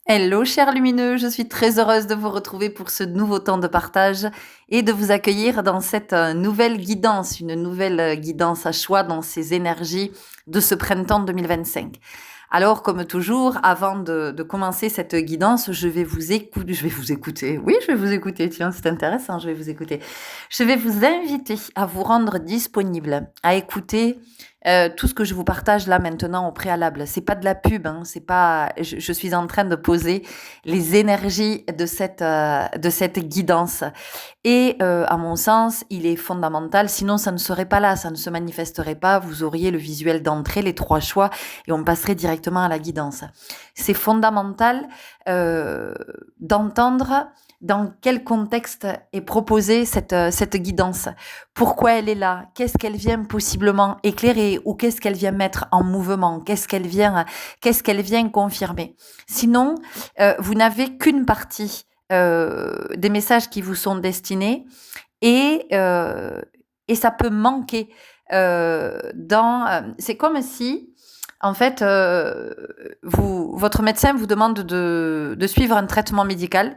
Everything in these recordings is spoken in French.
Hello chers lumineux, je suis très heureuse de vous retrouver pour ce nouveau temps de partage et de vous accueillir dans cette nouvelle guidance, une nouvelle guidance à choix dans ces énergies de ce printemps 2025. Alors, comme toujours, avant de commencer cette guidance, je vais vous écouter. Oui, je vais vous écouter. Tiens, c'est intéressant, je vais vous écouter. Je vais vous inviter à vous rendre disponible, à écouter tout ce que je vous partage là maintenant au préalable. C'est pas de la pub, hein, c'est pas. Je suis en train de poser les énergies de cette guidance. Et à mon sens, il est fondamental. Sinon, ça ne serait pas là, ça ne se manifesterait pas. Vous auriez le visuel d'entrée, les 3 choix, et on passerait directement à la guidance. C'est fondamental d'entendre dans quel contexte est proposée cette guidance. Pourquoi elle est là? Qu'est-ce qu'elle vient possiblement éclairer? Ou qu'est-ce qu'elle vient mettre en mouvement? Qu'est-ce qu'elle vient confirmer? Sinon, vous n'avez qu'une partie des messages qui vous sont destinés et, ça peut manquer. C'est comme si, en fait, votre médecin vous demande de suivre un traitement médical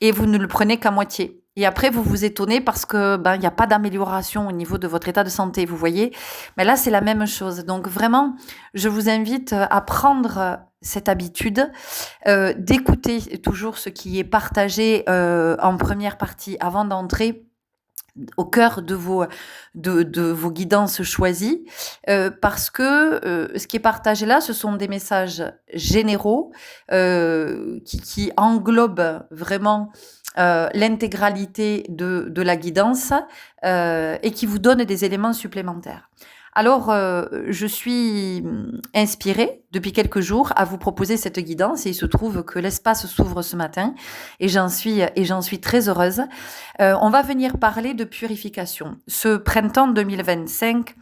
et vous ne le prenez qu'à moitié. Et après, vous vous étonnez parce que il n'y a pas d'amélioration au niveau de votre état de santé, vous voyez. Mais là, c'est la même chose. Donc vraiment, je vous invite à prendre cette habitude d'écouter toujours ce qui est partagé en première partie avant d'entrer au cœur de vos guidances choisies, parce que ce qui est partagé là, ce sont des messages généraux qui englobent vraiment l'intégralité de la guidance et qui vous donnent des éléments supplémentaires. Alors, je suis inspirée depuis quelques jours à vous proposer cette guidance et il se trouve que l'espace s'ouvre ce matin et j'en suis très heureuse. On va venir parler de purification. Ce printemps 2025,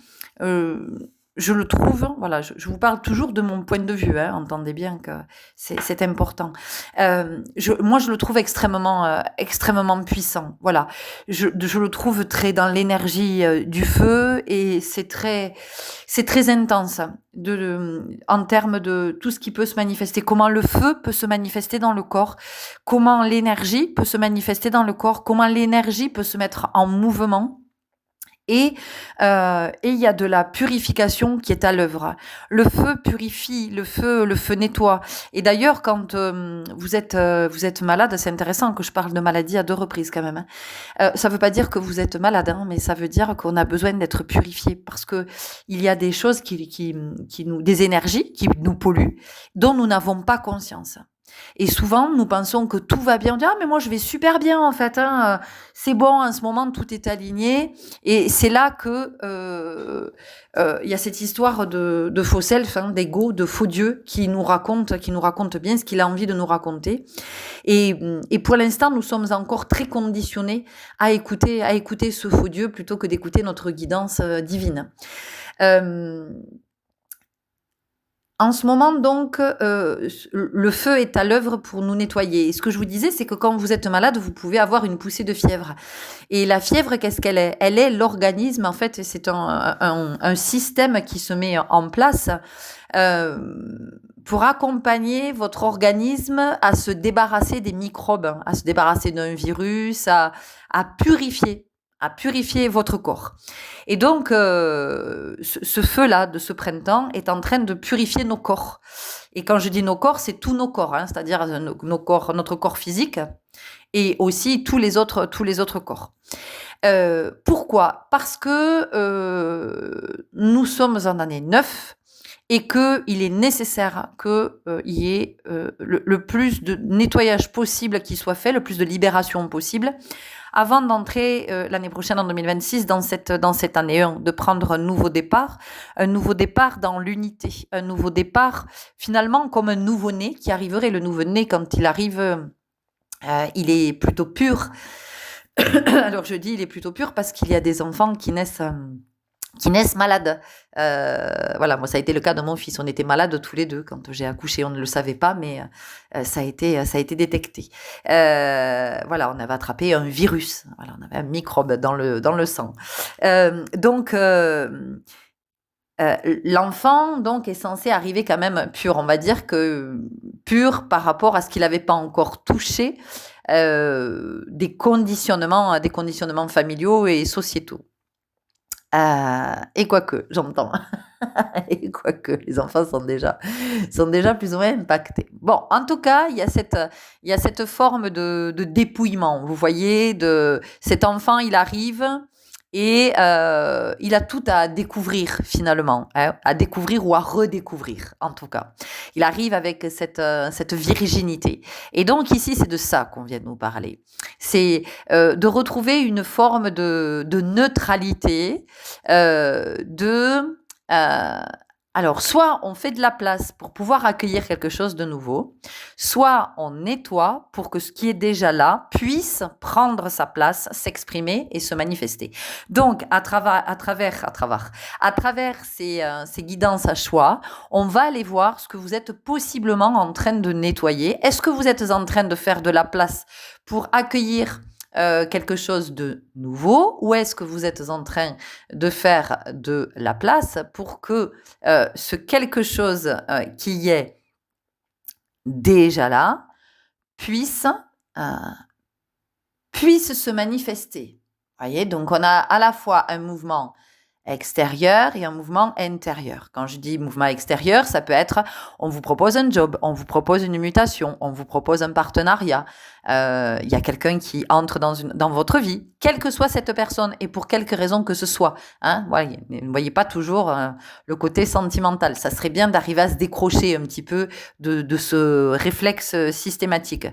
je le trouve, voilà, je vous parle toujours de mon point de vue, hein, entendez bien que c'est important. Moi, je le trouve extrêmement puissant. Voilà, je le trouve très dans l'énergie du feu et c'est très intense en termes de tout ce qui peut se manifester. Comment le feu peut se manifester dans le corps, comment l'énergie peut se manifester dans le corps, comment l'énergie peut se mettre en mouvement. Et il y a de la purification qui est à l'œuvre. Le feu purifie, le feu nettoie. Et d'ailleurs, quand vous êtes malade, c'est intéressant que je parle de maladie à 2 reprises quand même. Ça ne veut pas dire que vous êtes malade, hein, mais ça veut dire qu'on a besoin d'être purifié parce que il y a des choses des énergies qui nous polluent, dont nous n'avons pas conscience. Et souvent, nous pensons que tout va bien. On dit, ah, mais moi, je vais super bien, en fait. Hein. C'est bon, en ce moment, tout est aligné. Et c'est là que il y a cette histoire de faux self, hein, d'ego, de faux dieu, qui nous raconte bien ce qu'il a envie de nous raconter. Et pour l'instant, nous sommes encore très conditionnés à écouter ce faux dieu plutôt que d'écouter notre guidance divine. En ce moment, donc, le feu est à l'œuvre pour nous nettoyer. Et ce que je vous disais, c'est que quand vous êtes malade, vous pouvez avoir une poussée de fièvre. Et la fièvre, qu'est-ce qu'elle est? Elle est l'organisme, en fait, c'est un système qui se met en place euh, pour accompagner votre organisme à se débarrasser des microbes, à se débarrasser d'un virus, à purifier votre corps. Et donc, ce feu-là de ce printemps est en train de purifier nos corps. Et quand je dis nos corps, c'est tous nos corps, hein, c'est-à-dire nos corps, notre corps physique et aussi tous les autres corps. Pourquoi? Parce que nous sommes en année 9 et qu'il est nécessaire qu'il y ait le plus de nettoyage possible qui soit fait, le plus de libération possible, avant d'entrer l'année prochaine en 2026 dans cette année 1, de prendre un nouveau départ dans l'unité, un nouveau départ finalement comme un nouveau-né qui arriverait. Le nouveau-né, quand il arrive, il est plutôt pur. Alors je dis il est plutôt pur parce qu'il y a des enfants qui naissent malades. Voilà, moi ça a été le cas de mon fils. On était malades tous les deux quand j'ai accouché. On ne le savait pas, mais ça a été détecté. Voilà, on avait attrapé un virus. Voilà, on avait un microbe dans le sang. Donc l'enfant donc est censé arriver quand même pur. On va dire que pur par rapport à ce qu'il n'avait pas encore touché, des conditionnements familiaux et sociétaux. Et quoique, j'entends. Et quoique, les enfants sont déjà plus ou moins impactés. Bon, en tout cas, il y a cette forme de dépouillement. Vous voyez, cet enfant, il arrive et il a tout à découvrir finalement, hein, à découvrir ou à redécouvrir en tout cas. Il arrive avec cette virginité. Et donc ici, c'est de ça qu'on vient de nous parler. C'est de retrouver une forme de neutralité, alors, soit on fait de la place pour pouvoir accueillir quelque chose de nouveau, soit on nettoie pour que ce qui est déjà là puisse prendre sa place, s'exprimer et se manifester. Donc, à travers ces guidances à choix, on va aller voir ce que vous êtes possiblement en train de nettoyer. Est-ce que vous êtes en train de faire de la place pour accueillir quelque chose de nouveau, ou est-ce que vous êtes en train de faire de la place pour que ce quelque chose qui est déjà là puisse se manifester. Voyez, donc on a à la fois un mouvement extérieur et un mouvement intérieur. Quand je dis mouvement extérieur, ça peut être on vous propose un job, on vous propose une mutation, on vous propose un partenariat, il y a quelqu'un qui entre dans votre vie, quelle que soit cette personne et pour quelque raison que ce soit. Hein, voilà, ne voyez pas toujours le côté sentimental. Ça serait bien d'arriver à se décrocher un petit peu de ce réflexe systématique.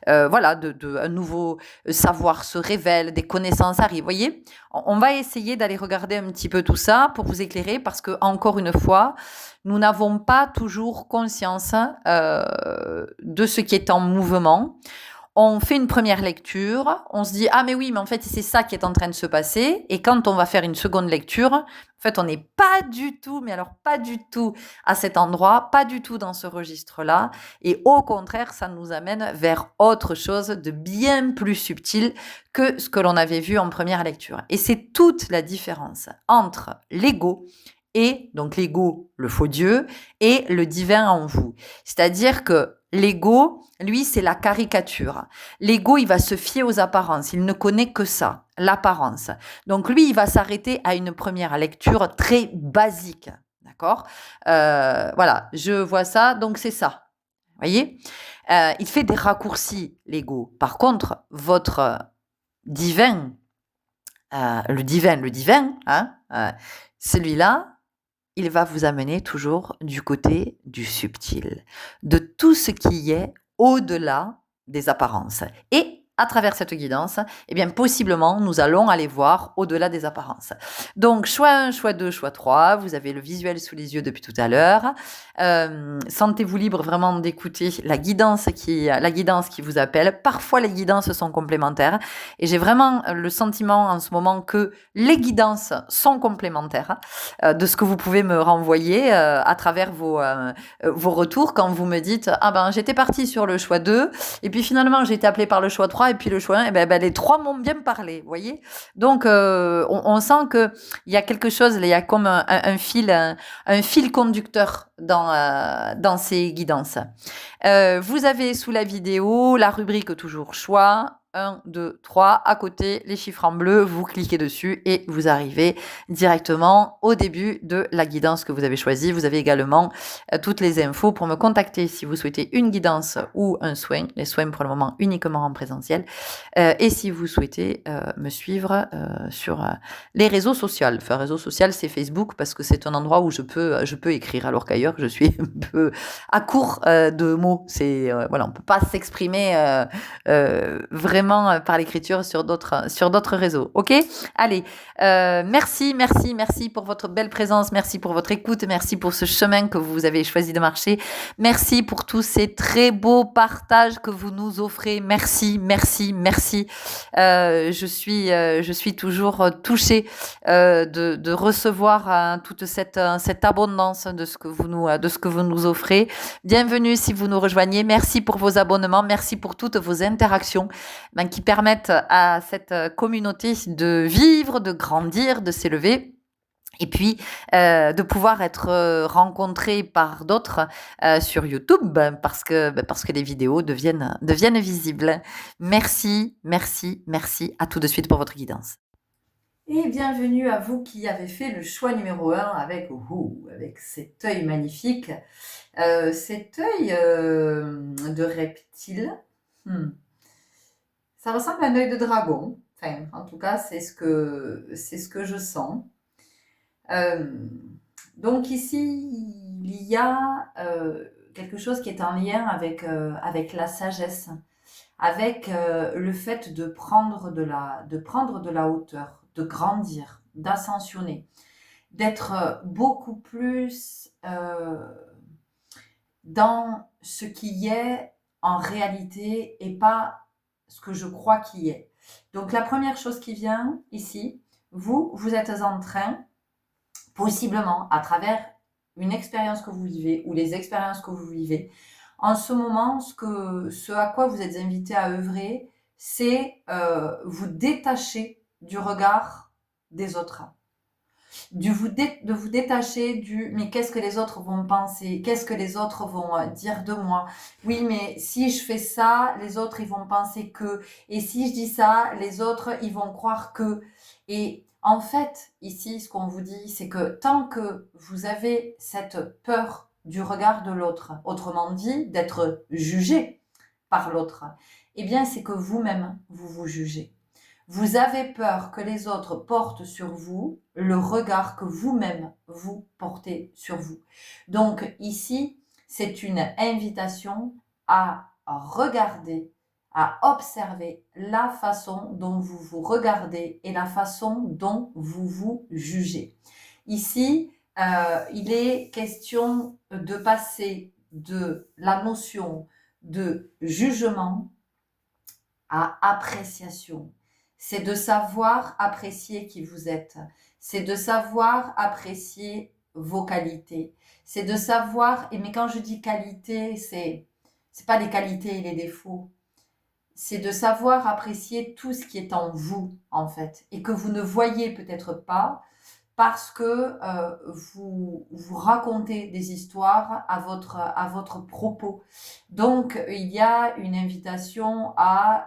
Voilà, un nouveau savoir se révèle, des connaissances arrivent. Vous voyez, on va essayer d'aller regarder un petit peu tout ça pour vous éclairer parce que, encore une fois, nous n'avons pas toujours conscience de ce qui est en mouvement. On fait une première lecture, on se dit « Ah mais oui, mais en fait c'est ça qui est en train de se passer » et quand on va faire une seconde lecture, en fait on n'est pas du tout, mais alors pas du tout à cet endroit, pas du tout dans ce registre-là et au contraire ça nous amène vers autre chose de bien plus subtil que ce que l'on avait vu en première lecture. Et c'est toute la différence entre l'ego et donc l'ego, le faux Dieu, et le divin en vous. C'est-à-dire que l'ego, lui, c'est la caricature. L'ego, il va se fier aux apparences. Il ne connaît que ça, l'apparence. Donc lui, il va s'arrêter à une première lecture très basique. D'accord ? Voilà, je vois ça, donc c'est ça. Vous voyez ? Il fait des raccourcis, l'ego. Par contre, votre divin, le divin, hein, celui-là, il va vous amener toujours du côté du subtil, de tout ce qui est au-delà des apparences. Et à travers cette guidance, eh bien, possiblement, nous allons aller voir au-delà des apparences. Donc, choix 1, choix 2, choix 3, vous avez le visuel sous les yeux depuis tout à l'heure. Sentez-vous libre vraiment d'écouter la guidance qui vous appelle. Parfois, les guidances sont complémentaires. Et j'ai vraiment le sentiment en ce moment que les guidances sont complémentaires de ce que vous pouvez me renvoyer à travers vos retours quand vous me dites « Ah ben, j'étais partie sur le choix 2 et puis finalement, j'ai été appelée par le choix 3 et puis le choix 1, et ben, les trois m'ont bien parlé, vous voyez ?» Donc, on sent qu'il y a quelque chose, il y a comme un fil conducteur dans ces guidances. Vous avez sous la vidéo la rubrique toujours choix. 1, 2, 3, à côté, les chiffres en bleu, vous cliquez dessus et vous arrivez directement au début de la guidance que vous avez choisie. Vous avez également toutes les infos pour me contacter si vous souhaitez une guidance ou un soin. Les soins pour le moment uniquement en présentiel. Et si vous souhaitez me suivre sur les réseaux sociaux. Enfin, réseau social, c'est Facebook parce que c'est un endroit où je peux écrire alors qu'ailleurs, je suis un peu à court de mots. Voilà, on peut pas s'exprimer vraiment par l'écriture sur d'autres réseaux. Ok ? Allez, merci pour votre belle présence, merci pour votre écoute, merci pour ce chemin que vous avez choisi de marcher, merci pour tous ces très beaux partages que vous nous offrez, merci. Je suis toujours touchée de recevoir toute cette abondance de ce que vous nous offrez. Bienvenue si vous nous rejoignez, merci pour vos abonnements, merci pour toutes vos interactions qui permettent à cette communauté de vivre, de grandir, de s'élever. Et puis, de pouvoir être, rencontré par d'autres, sur YouTube, parce que les vidéos deviennent visibles. Merci, merci, merci. À tout de suite pour votre guidance. Et bienvenue à vous qui avez fait le choix numéro 1 avec cet œil magnifique. Cet œil, de reptile, mmh, ça ressemble à un œil de dragon. Enfin, en tout cas, c'est ce que je sens. Donc ici, il y a quelque chose qui est en lien avec la sagesse, avec le fait de prendre de la hauteur, de grandir, d'ascensionner, d'être beaucoup plus dans ce qui est en réalité et pas ce que je crois qui est. Donc la première chose qui vient ici, vous êtes en train, possiblement à travers une expérience que vous vivez ou les expériences que vous vivez, en ce moment, ce à quoi vous êtes invité à œuvrer, c'est vous détacher du regard des autres. De vous détacher du mais qu'est-ce que les autres vont penser, qu'est-ce que les autres vont dire de moi, oui mais si je fais ça les autres ils vont penser que, et si je dis ça les autres ils vont croire que, et en fait ici ce qu'on vous dit c'est que tant que vous avez cette peur du regard de l'autre, autrement dit d'être jugé par l'autre, eh bien c'est que vous-même vous vous jugez. Vous avez peur que les autres portent sur vous le regard que vous-même vous portez sur vous. Donc ici, c'est une invitation à regarder, à observer la façon dont vous vous regardez et la façon dont vous vous jugez. Ici, il est question de passer de la notion de jugement à appréciation. C'est de savoir apprécier qui vous êtes. C'est de savoir apprécier vos qualités. C'est de savoir, mais quand je dis qualité, c'est pas les qualités et les défauts. C'est de savoir apprécier tout ce qui est en vous, en fait, et que vous ne voyez peut-être pas parce que vous racontez des histoires à votre propos. Donc, il y a une invitation à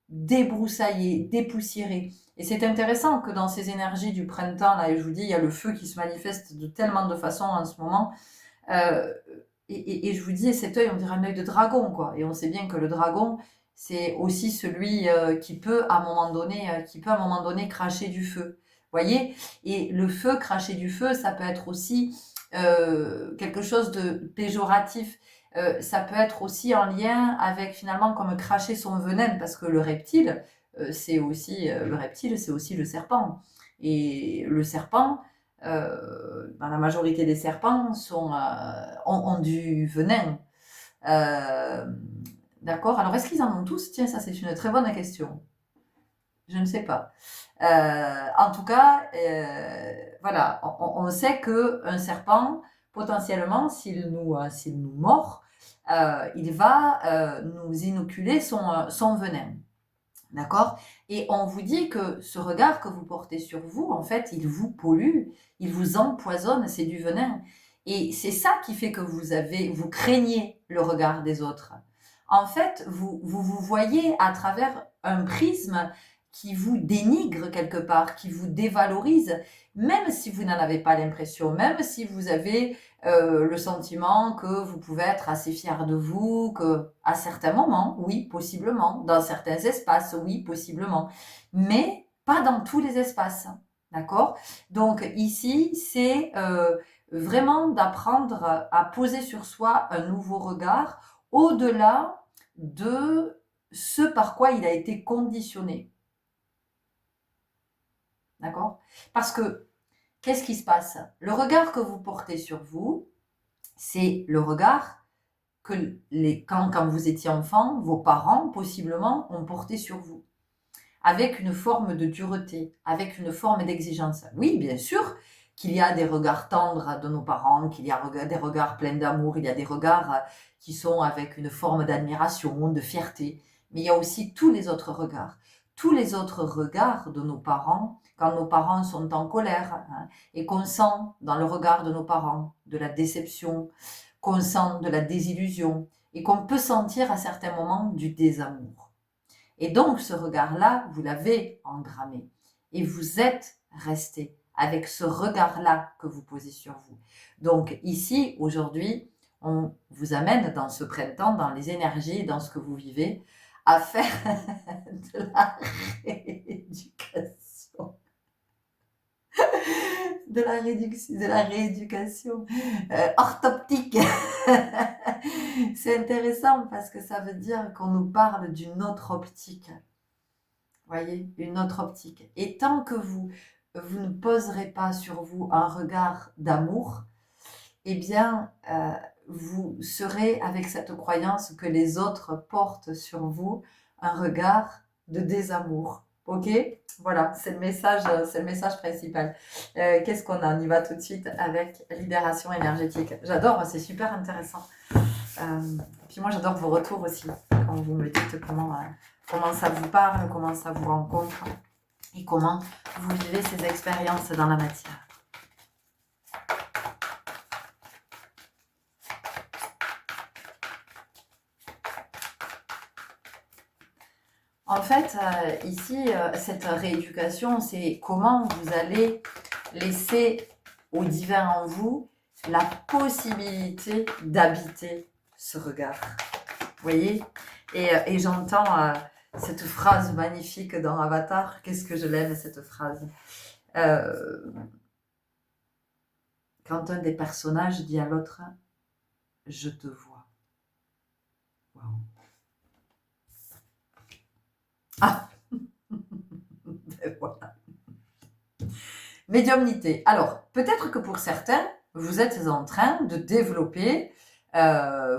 débroussailler, dépoussiérer. Et c'est intéressant que dans ces énergies du printemps, là, et je vous dis, il y a le feu qui se manifeste de tellement de façons en ce moment. Euh, et je vous dis, cet œil, on dirait un œil de dragon, quoi. Et on sait bien que le dragon, c'est aussi celui qui peut à un moment donné cracher du feu. Voyez? Et le feu, cracher du feu, ça peut être aussi quelque chose de péjoratif. Ça peut être aussi en lien avec finalement comme cracher son venin, parce que le reptile, c'est aussi le serpent. Et le serpent, dans la majorité des serpents, ont du venin. Euh, d'accord. Alors, est-ce qu'ils en ont tous? Tiens, ça, c'est une très bonne question. Je ne sais pas. En tout cas, voilà, on sait qu'un serpent, potentiellement, s'il nous mord, il va nous inoculer son venin. D'accord? Et on vous dit que ce regard que vous portez sur vous, en fait, il vous pollue, il vous empoisonne, c'est du venin. Et c'est ça qui fait que vous craignez le regard des autres. En fait, vous voyez à travers un prisme qui vous dénigre quelque part, qui vous dévalorise, même si vous n'en avez pas l'impression, même si vous avez le sentiment que vous pouvez être assez fier de vous, que à certains moments, oui, possiblement, dans certains espaces, oui, possiblement, mais pas dans tous les espaces, d'accord? Donc ici, c'est vraiment d'apprendre à poser sur soi un nouveau regard au-delà de ce par quoi il a été conditionné. D'accord? Parce que, qu'est-ce qui se passe? Le regard que vous portez sur vous, c'est le regard que quand vous étiez enfant, vos parents, possiblement, ont porté sur vous. Avec une forme de dureté, avec une forme d'exigence. Oui, bien sûr qu'il y a des regards tendres de nos parents, qu'il y a des regards pleins d'amour, il y a des regards qui sont avec une forme d'admiration, de fierté. Mais il y a aussi tous les autres regards. tous les autres regards de nos parents, quand nos parents sont en colère, hein, et qu'on sent dans le regard de nos parents de la déception, qu'on sent de la désillusion, et qu'on peut sentir à certains moments du désamour. Et donc ce regard-là, vous l'avez engrammé, et vous êtes resté avec ce regard-là que vous posez sur vous. Donc ici, aujourd'hui, on vous amène dans ce printemps, dans les énergies, dans ce que vous vivez, à faire de la rééducation. De la rééducation orthoptique. C'est intéressant parce que ça veut dire qu'on nous parle d'une autre optique. Voyez, une autre optique. Et tant que vous ne poserez pas sur vous un regard d'amour, eh bien, vous serez avec cette croyance que les autres portent sur vous un regard de désamour. Ok? Voilà, c'est le message principal. Qu'est-ce qu'on a? On y va tout de suite avec libération énergétique. J'adore, c'est super intéressant. Puis moi, j'adore vos retours aussi, quand vous me dites comment ça vous parle, comment ça vous rencontre et comment vous vivez ces expériences dans la matière. En fait, ici, cette rééducation, c'est comment vous allez laisser au divin en vous la possibilité d'habiter ce regard. Vous voyez? Et j'entends cette phrase magnifique dans Avatar. Qu'est-ce que je l'aime, cette phrase. Quand un des personnages dit à l'autre « Je te vois ». Wow. Ah. Ben voilà. Médiumnité. Alors, peut-être que pour certains, vous êtes en train de développer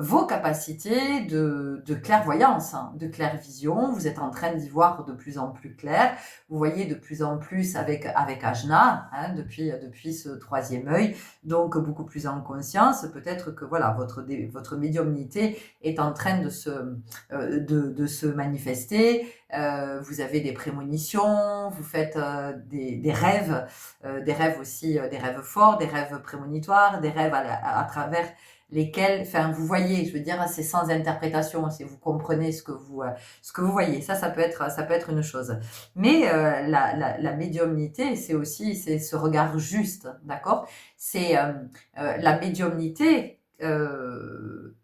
vos capacités de clairvoyance, hein, de clairvision. Vous êtes en train d'y voir de plus en plus clair. Vous voyez de plus en plus avec Ajna, hein, depuis ce troisième œil, donc beaucoup plus en conscience. Peut-être que voilà, votre médiumnité est en train de se manifester. Vous avez des prémonitions, vous faites des rêves aussi, des rêves forts, des rêves prémonitoires, des rêves à travers lesquels, enfin vous voyez, je veux dire, c'est sans interprétation, si vous comprenez ce que vous voyez, ça peut être une chose. Mais la médiumnité, c'est ce regard juste, d'accord? C'est la médiumnité,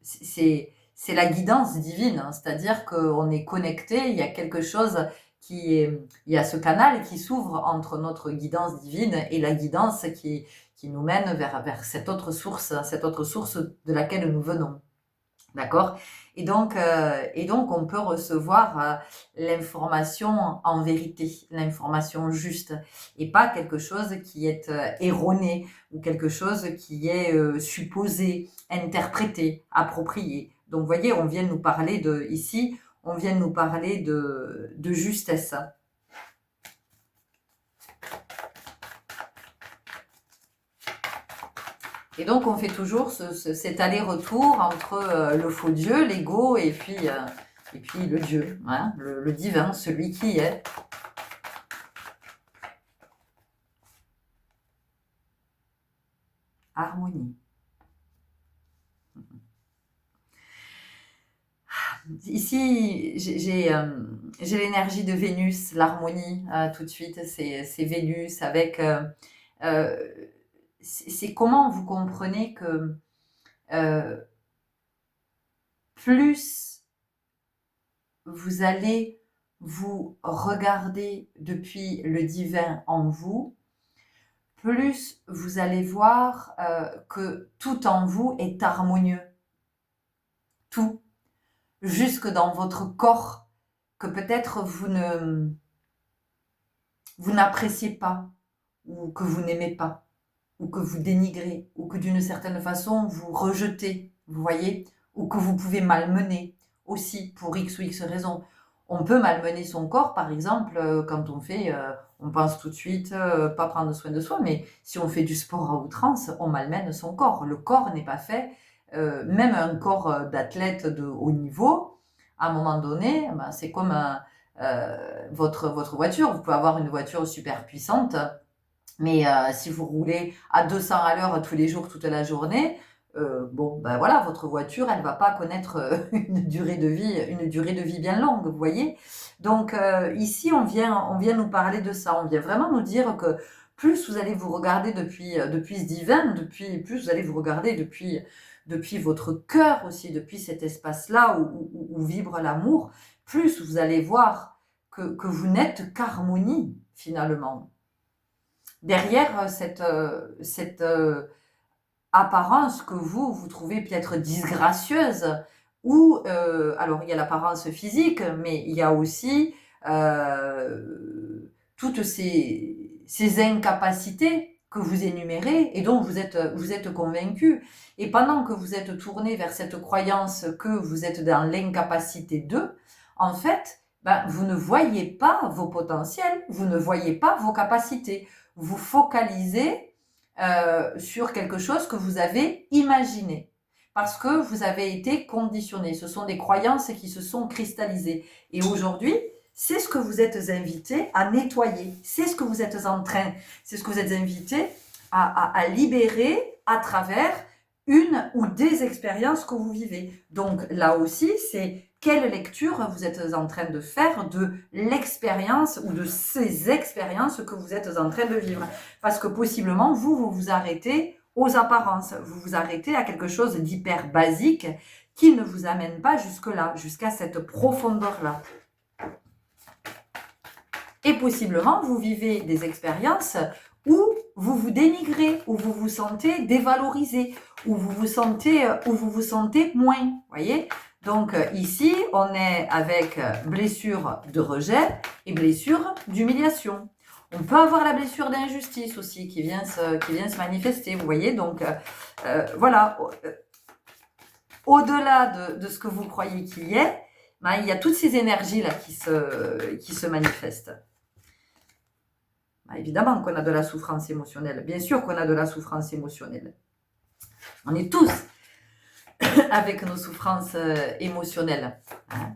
c'est la guidance divine, hein, c'est-à-dire qu'on est connecté, il y a quelque chose il y a ce canal qui s'ouvre entre notre guidance divine et la guidance qui nous mène vers cette autre source de laquelle nous venons. D'accord? Et donc, on peut recevoir l'information en vérité, l'information juste, et pas quelque chose qui est erroné, ou quelque chose qui est supposé, interprété, approprié. Donc, vous voyez, on vient nous parler de justesse. Et donc, on fait toujours cet aller-retour entre le faux Dieu, l'ego, et puis le Dieu, hein, le divin, celui qui est. Harmonie. Ici, j'ai l'énergie de Vénus, l'harmonie, tout de suite, c'est Vénus avec... c'est comment vous comprenez que plus vous allez vous regarder depuis le divin en vous, plus vous allez voir que tout en vous est harmonieux. Tout. Jusque dans votre corps, que peut-être vous n'appréciez pas, ou que vous n'aimez pas, ou que vous dénigrez, ou que d'une certaine façon vous rejetez, vous voyez, ou que vous pouvez malmener aussi pour X ou X raisons. On peut malmener son corps, par exemple, quand on pense tout de suite, pas prendre soin de soi, mais si on fait du sport à outrance, on malmène son corps. Le corps n'est pas fait, même un corps d'athlète de haut niveau, à un moment donné, c'est comme votre voiture. Vous pouvez avoir une voiture super puissante, mais si vous roulez à 200 à l'heure tous les jours, toute la journée, bon, ben voilà, votre voiture, elle va pas connaître une durée de vie bien longue, vous voyez. Donc ici, on vient nous parler de ça. On vient vraiment nous dire que plus vous allez vous regarder depuis ce divin, plus vous allez vous regarder depuis votre cœur aussi, depuis cet espace-là où vibre l'amour, plus vous allez voir que vous n'êtes qu'harmonie finalement. Derrière cette apparence que vous trouvez peut-être disgracieuse, ou alors il y a l'apparence physique, mais il y a aussi toutes ces incapacités que vous énumérez et dont vous êtes convaincu. Et pendant que vous êtes tourné vers cette croyance que vous êtes dans l'incapacité de, en fait, ben, vous ne voyez pas vos potentiels, vous ne voyez pas vos capacités. Vous focalisez sur quelque chose que vous avez imaginé parce que vous avez été conditionné. Ce sont des croyances qui se sont cristallisées. Et aujourd'hui, c'est ce que vous êtes invité à nettoyer. C'est ce que vous êtes invité à libérer à travers une ou des expériences que vous vivez. Donc là aussi, c'est quelle lecture vous êtes en train de faire de l'expérience ou de ces expériences que vous êtes en train de vivre. Parce que possiblement, vous vous arrêtez aux apparences. Vous vous arrêtez à quelque chose d'hyper basique qui ne vous amène pas jusque-là, jusqu'à cette profondeur-là. Et possiblement, vous vivez des expériences où vous vous dénigrez, où vous vous sentez dévalorisé, où vous vous sentez moins, voyez. Donc ici, on est avec blessure de rejet et blessure d'humiliation. On peut avoir la blessure d'injustice aussi qui vient se manifester, vous voyez. Donc voilà, au-delà de ce que vous croyez qu'il y est, ben, il y a toutes ces énergies-là qui se manifestent. Ben, évidemment qu'on a de la souffrance émotionnelle. Bien sûr qu'on a de la souffrance émotionnelle. On est tous avec nos souffrances émotionnelles. Hein.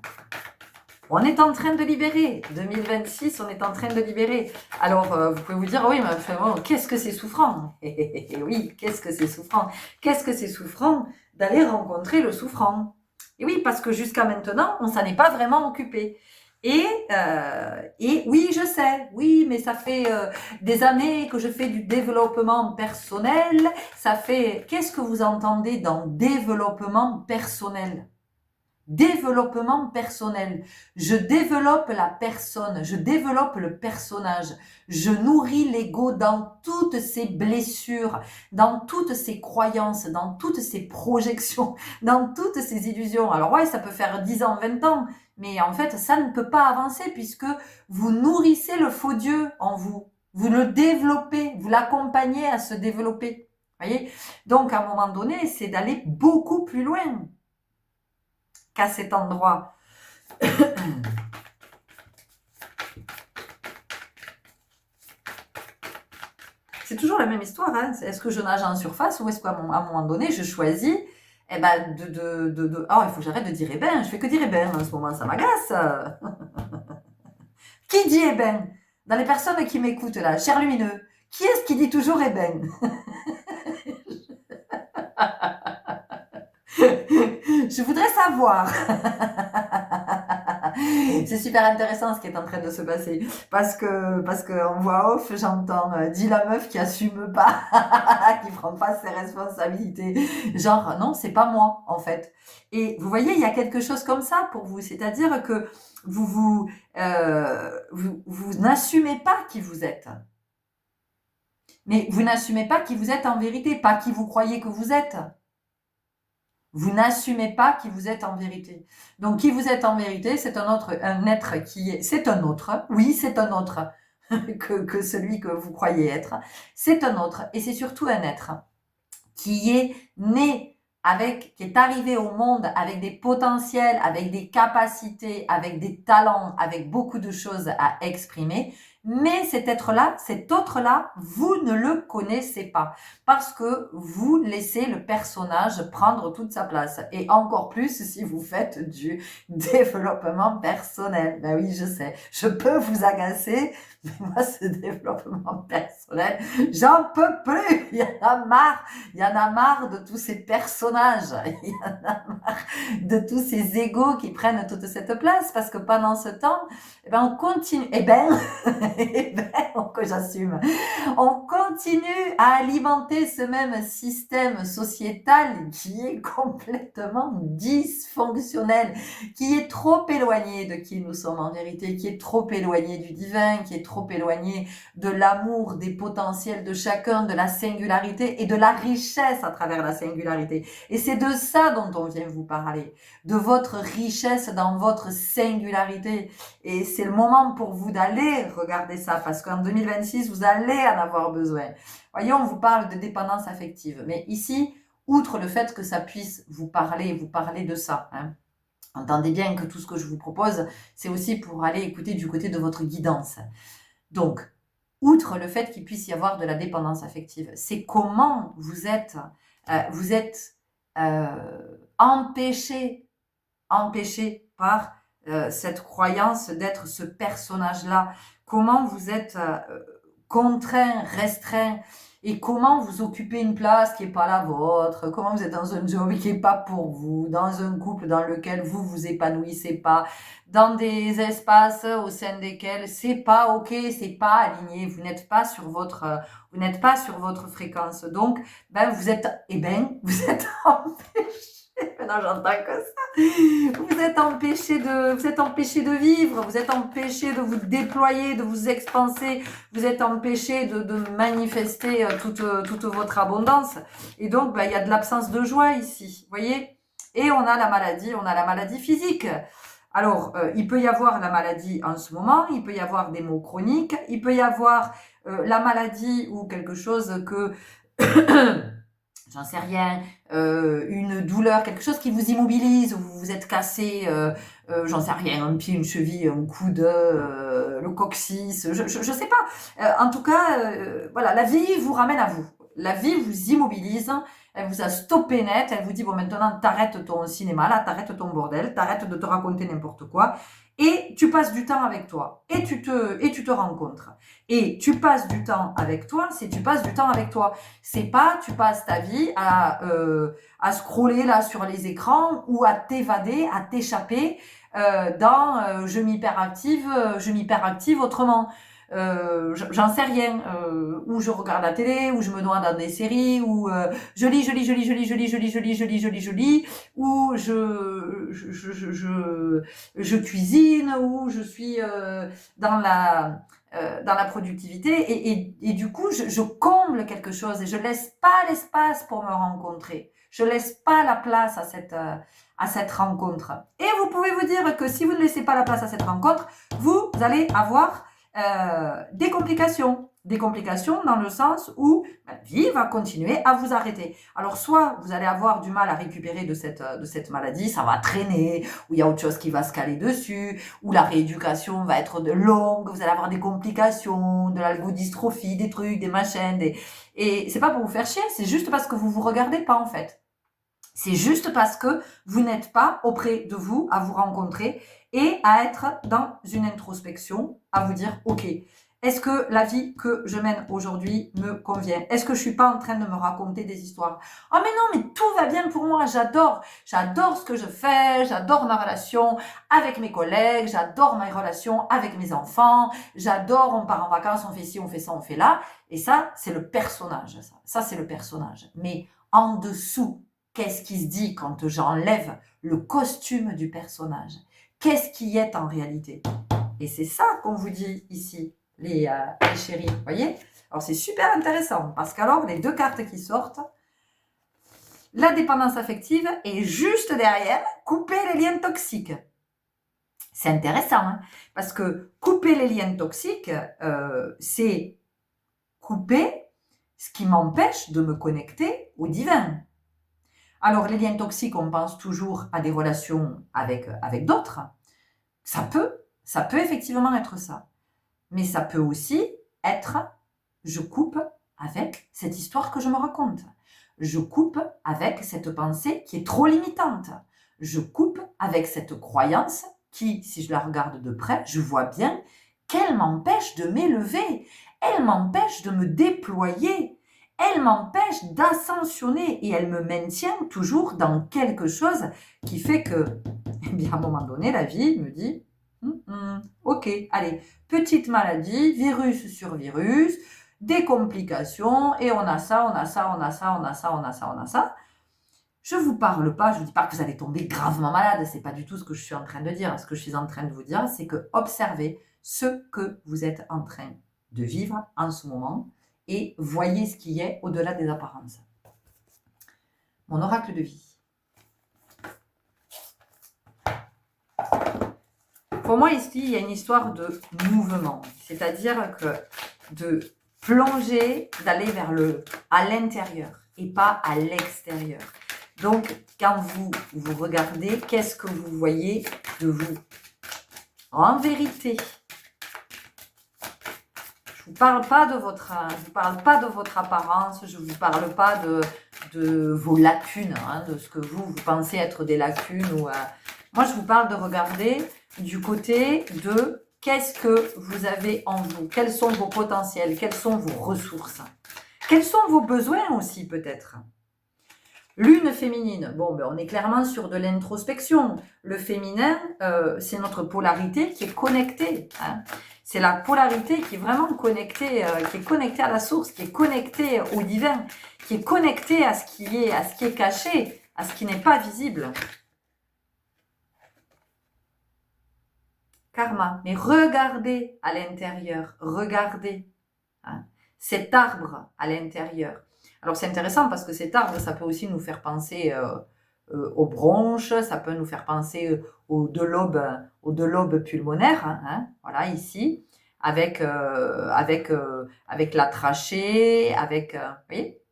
On est en train de libérer. 2026, on est en train de libérer. Alors, vous pouvez vous dire, oui, mais enfin, bon, qu'est-ce que c'est souffrant? Et oui, qu'est-ce que c'est souffrant? Qu'est-ce que c'est souffrant d'aller rencontrer le souffrant? Et oui, parce que jusqu'à maintenant, on s'en est pas vraiment occupé. Et oui, je sais, oui, mais ça fait des années que je fais du développement personnel. Ça fait, qu'est-ce que vous entendez dans développement personnel? Développement personnel. Je développe la personne, je développe le personnage, je nourris l'ego dans toutes ses blessures, dans toutes ses croyances, dans toutes ses projections, dans toutes ses illusions. Alors ouais, ça peut faire 10 ans, 20 ans, mais en fait, ça ne peut pas avancer puisque vous nourrissez le faux Dieu en vous. Vous le développez, vous l'accompagnez à se développer. Voyez? Donc, à un moment donné, c'est d'aller beaucoup plus loin qu'à cet endroit. C'est toujours la même histoire. Hein. Est-ce que je nage en surface ou est-ce qu'à un moment donné, je choisis il faut que j'arrête de dire eh ben, je fais que dire eh ben en ce moment, ça m'agace. Qui dit eh ben? Dans les personnes qui m'écoutent là, cher lumineux, qui est-ce qui dit toujours eh ben? Je voudrais savoir. C'est super intéressant ce qui est en train de se passer parce que en voix off j'entends dit la meuf qui assume pas qui prend pas ses responsabilités, genre non, c'est pas moi en fait. Et vous voyez, il y a quelque chose comme ça pour vous, c'est-à-dire que vous n'assumez pas qui vous êtes, mais vous n'assumez pas qui vous êtes en vérité, pas qui vous croyez que vous êtes. Vous n'assumez pas qui vous êtes en vérité. Donc, qui vous êtes en vérité, c'est un être qui est, c'est un autre. Oui, c'est un autre que celui que vous croyez être. C'est un autre. Et c'est surtout un être qui est né qui est arrivé au monde avec des potentiels, avec des capacités, avec des talents, avec beaucoup de choses à exprimer, Mais cet être-là, cet autre-là, vous ne le connaissez pas parce que vous laissez le personnage prendre toute sa place. Et encore plus si vous faites du développement personnel. Ben oui, je sais, je peux vous agacer, mais moi, ce développement personnel, j'en peux plus. Il y en a marre. Il y en a marre de tous ces personnages. Il y en a marre de tous ces égos qui prennent toute cette place parce que pendant ce temps, eh ben, on continue. Que j'assume. On continue à alimenter ce même système sociétal qui est complètement dysfonctionnel, qui est trop éloigné de qui nous sommes en vérité, qui est trop éloigné du divin, qui est trop éloigné de l'amour, des potentiels de chacun, de la singularité et de la richesse à travers la singularité. Et c'est de ça dont on vient vous parler, de votre richesse dans votre singularité. Et c'est le moment pour vous d'aller regarder ça, parce qu'en 2026, vous allez en avoir besoin. Voyez, on vous parle de dépendance affective. Mais ici, outre le fait que ça puisse vous parler de ça, hein, entendez bien que tout ce que je vous propose, c'est aussi pour aller écouter du côté de votre guidance. Donc, outre le fait qu'il puisse y avoir de la dépendance affective, c'est comment vous êtes empêché par cette croyance d'être ce personnage-là. Comment vous êtes contraint, restreint, et comment vous occupez une place qui n'est pas la vôtre, comment vous êtes dans un job qui n'est pas pour vous, dans un couple dans lequel vous vous épanouissez pas, dans des espaces au sein desquels c'est pas ok, c'est pas aligné, vous n'êtes pas sur votre fréquence. Donc, vous êtes empêché. Maintenant, j'entends que ça. Vous êtes empêché de vivre, vous êtes empêché de vous déployer, de vous expanser, vous êtes empêché de manifester toute votre abondance. Et donc, il y a de l'absence de joie ici, vous voyez. Et on a la maladie physique. Alors, il peut y avoir la maladie en ce moment, il peut y avoir des maux chroniques, il peut y avoir la maladie ou quelque chose que... j'en sais rien, une douleur, quelque chose qui vous immobilise, ou vous vous êtes cassé, j'en sais rien, un pied, une cheville, un coude, le coccyx, je sais pas. En tout cas, voilà, la vie vous ramène à vous. La vie vous immobilise, elle vous a stoppé net, elle vous dit, bon, maintenant, t'arrêtes ton cinéma, là, t'arrêtes ton bordel, t'arrêtes de te raconter n'importe quoi, et tu passes du temps avec toi, et tu te rencontres. Et tu passes du temps avec toi, c'est tu passes du temps avec toi. C'est pas tu passes ta vie à scroller là sur les écrans ou à t'évader, à t'échapper dans je m'hyperactive autrement. J'en sais rien, ou je regarde la télé, ou je me noie dans des séries, ou je lis, ou je cuisine, ou je suis dans la productivité, et du coup je comble quelque chose et je laisse pas l'espace pour me rencontrer, je laisse pas la place à cette rencontre. Et vous pouvez vous dire que si vous ne laissez pas la place à cette rencontre, vous allez avoir des complications dans le sens où la vie va continuer à vous arrêter. Alors soit vous allez avoir du mal à récupérer de cette maladie, ça va traîner, ou il y a autre chose qui va se caler dessus, ou la rééducation va être longue, vous allez avoir des complications, de l'algodystrophie, des trucs, des machins, et c'est pas pour vous faire chier, c'est juste parce que vous regardez pas en fait. C'est juste parce que vous n'êtes pas auprès de vous, à vous rencontrer et à être dans une introspection, à vous dire, ok, est-ce que la vie que je mène aujourd'hui me convient? Est-ce que je suis pas en train de me raconter des histoires? Oh mais non, mais tout va bien pour moi, j'adore ce que je fais, j'adore ma relation avec mes collègues, j'adore ma relation avec mes enfants, j'adore, on part en vacances, on fait ci, on fait ça, on fait là. Et ça, c'est le personnage, ça c'est le personnage. Mais en dessous, qu'est-ce qui se dit quand j'enlève le costume du personnage? Qu'est-ce qui est en réalité? Et c'est ça qu'on vous dit ici, les chéris, vous voyez? Alors c'est super intéressant, parce qu'alors les deux cartes qui sortent, la dépendance affective et juste derrière, couper les liens toxiques. C'est intéressant, hein, parce que couper les liens toxiques, c'est couper ce qui m'empêche de me connecter au divin. Alors, les liens toxiques, on pense toujours à des relations avec d'autres. Ça peut effectivement être ça. Mais ça peut aussi être, je coupe avec cette histoire que je me raconte. Je coupe avec cette pensée qui est trop limitante. Je coupe avec cette croyance qui, si je la regarde de près, je vois bien qu'elle m'empêche de m'élever, elle m'empêche de me déployer, elle m'empêche d'ascensionner et elle me maintient toujours dans quelque chose qui fait que, eh bien, à un moment donné, la vie me dit ok, allez, petite maladie, virus sur virus, des complications, et on a ça, on a ça, on a ça, on a ça, on a ça, on a ça. Je vous parle pas, je vous dis pas que vous allez tomber gravement malade, c'est pas du tout ce que je suis en train de dire. Ce que je suis en train de vous dire, c'est que observez ce que vous êtes en train de vivre en ce moment et voyez ce qui est au-delà des apparences. Mon oracle de vie. Pour moi, ici, il y a une histoire de mouvement, c'est-à-dire que de plonger, d'aller vers à l'intérieur et pas à l'extérieur. Donc, quand vous regardez, qu'est-ce que vous voyez de vous? En vérité, je vous parle pas de votre apparence, je vous parle pas de vos lacunes, hein, de ce que vous pensez être des lacunes. Moi, je vous parle de regarder du côté de qu'est-ce que vous avez en vous, quels sont vos potentiels, quelles sont vos ressources, quels sont vos besoins aussi peut-être. Lune féminine, bon, on est clairement sur de l'introspection. Le féminin, c'est notre polarité qui est connectée. Hein. C'est la polarité qui est vraiment connectée, qui est connectée à la source, qui est connectée au divin, qui est connectée à ce qui est caché, à ce qui n'est pas visible. Karma, mais regardez à l'intérieur, regardez hein, cet arbre à l'intérieur. Alors c'est intéressant parce que cet arbre, ça peut aussi nous faire penser aux bronches, ça peut nous faire penser aux deux lobes pulmonaires, hein, voilà ici, avec la trachée, avec, vous voyez.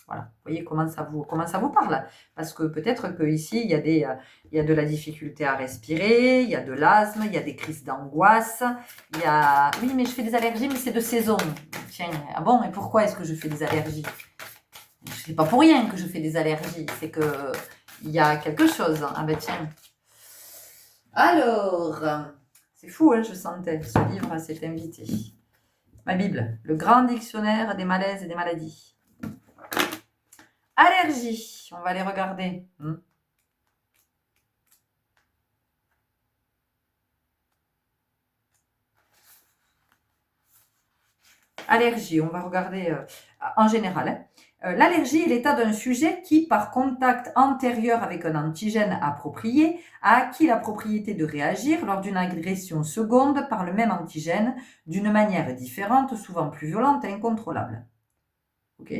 Voilà, vous voyez comment ça vous parle. Parce que peut-être qu'ici, il y a de la difficulté à respirer, il y a de l'asthme, il y a des crises d'angoisse, il y a... Oui, mais je fais des allergies, mais c'est de saison. Tiens, ah bon, et pourquoi est-ce que je fais des allergies? C'est pas pour rien que je fais des allergies, c'est que il y a quelque chose. Ah ben tiens. Alors, c'est fou, hein, je sentais, ce livre s'est invité. Ma Bible, le grand dictionnaire des malaises et des maladies. Allergie, on va aller regarder. Allergie, on va regarder en général. Hein. L'allergie est l'état d'un sujet qui, par contact antérieur avec un antigène approprié, a acquis la propriété de réagir lors d'une agression seconde par le même antigène d'une manière différente, souvent plus violente et incontrôlable. Ok.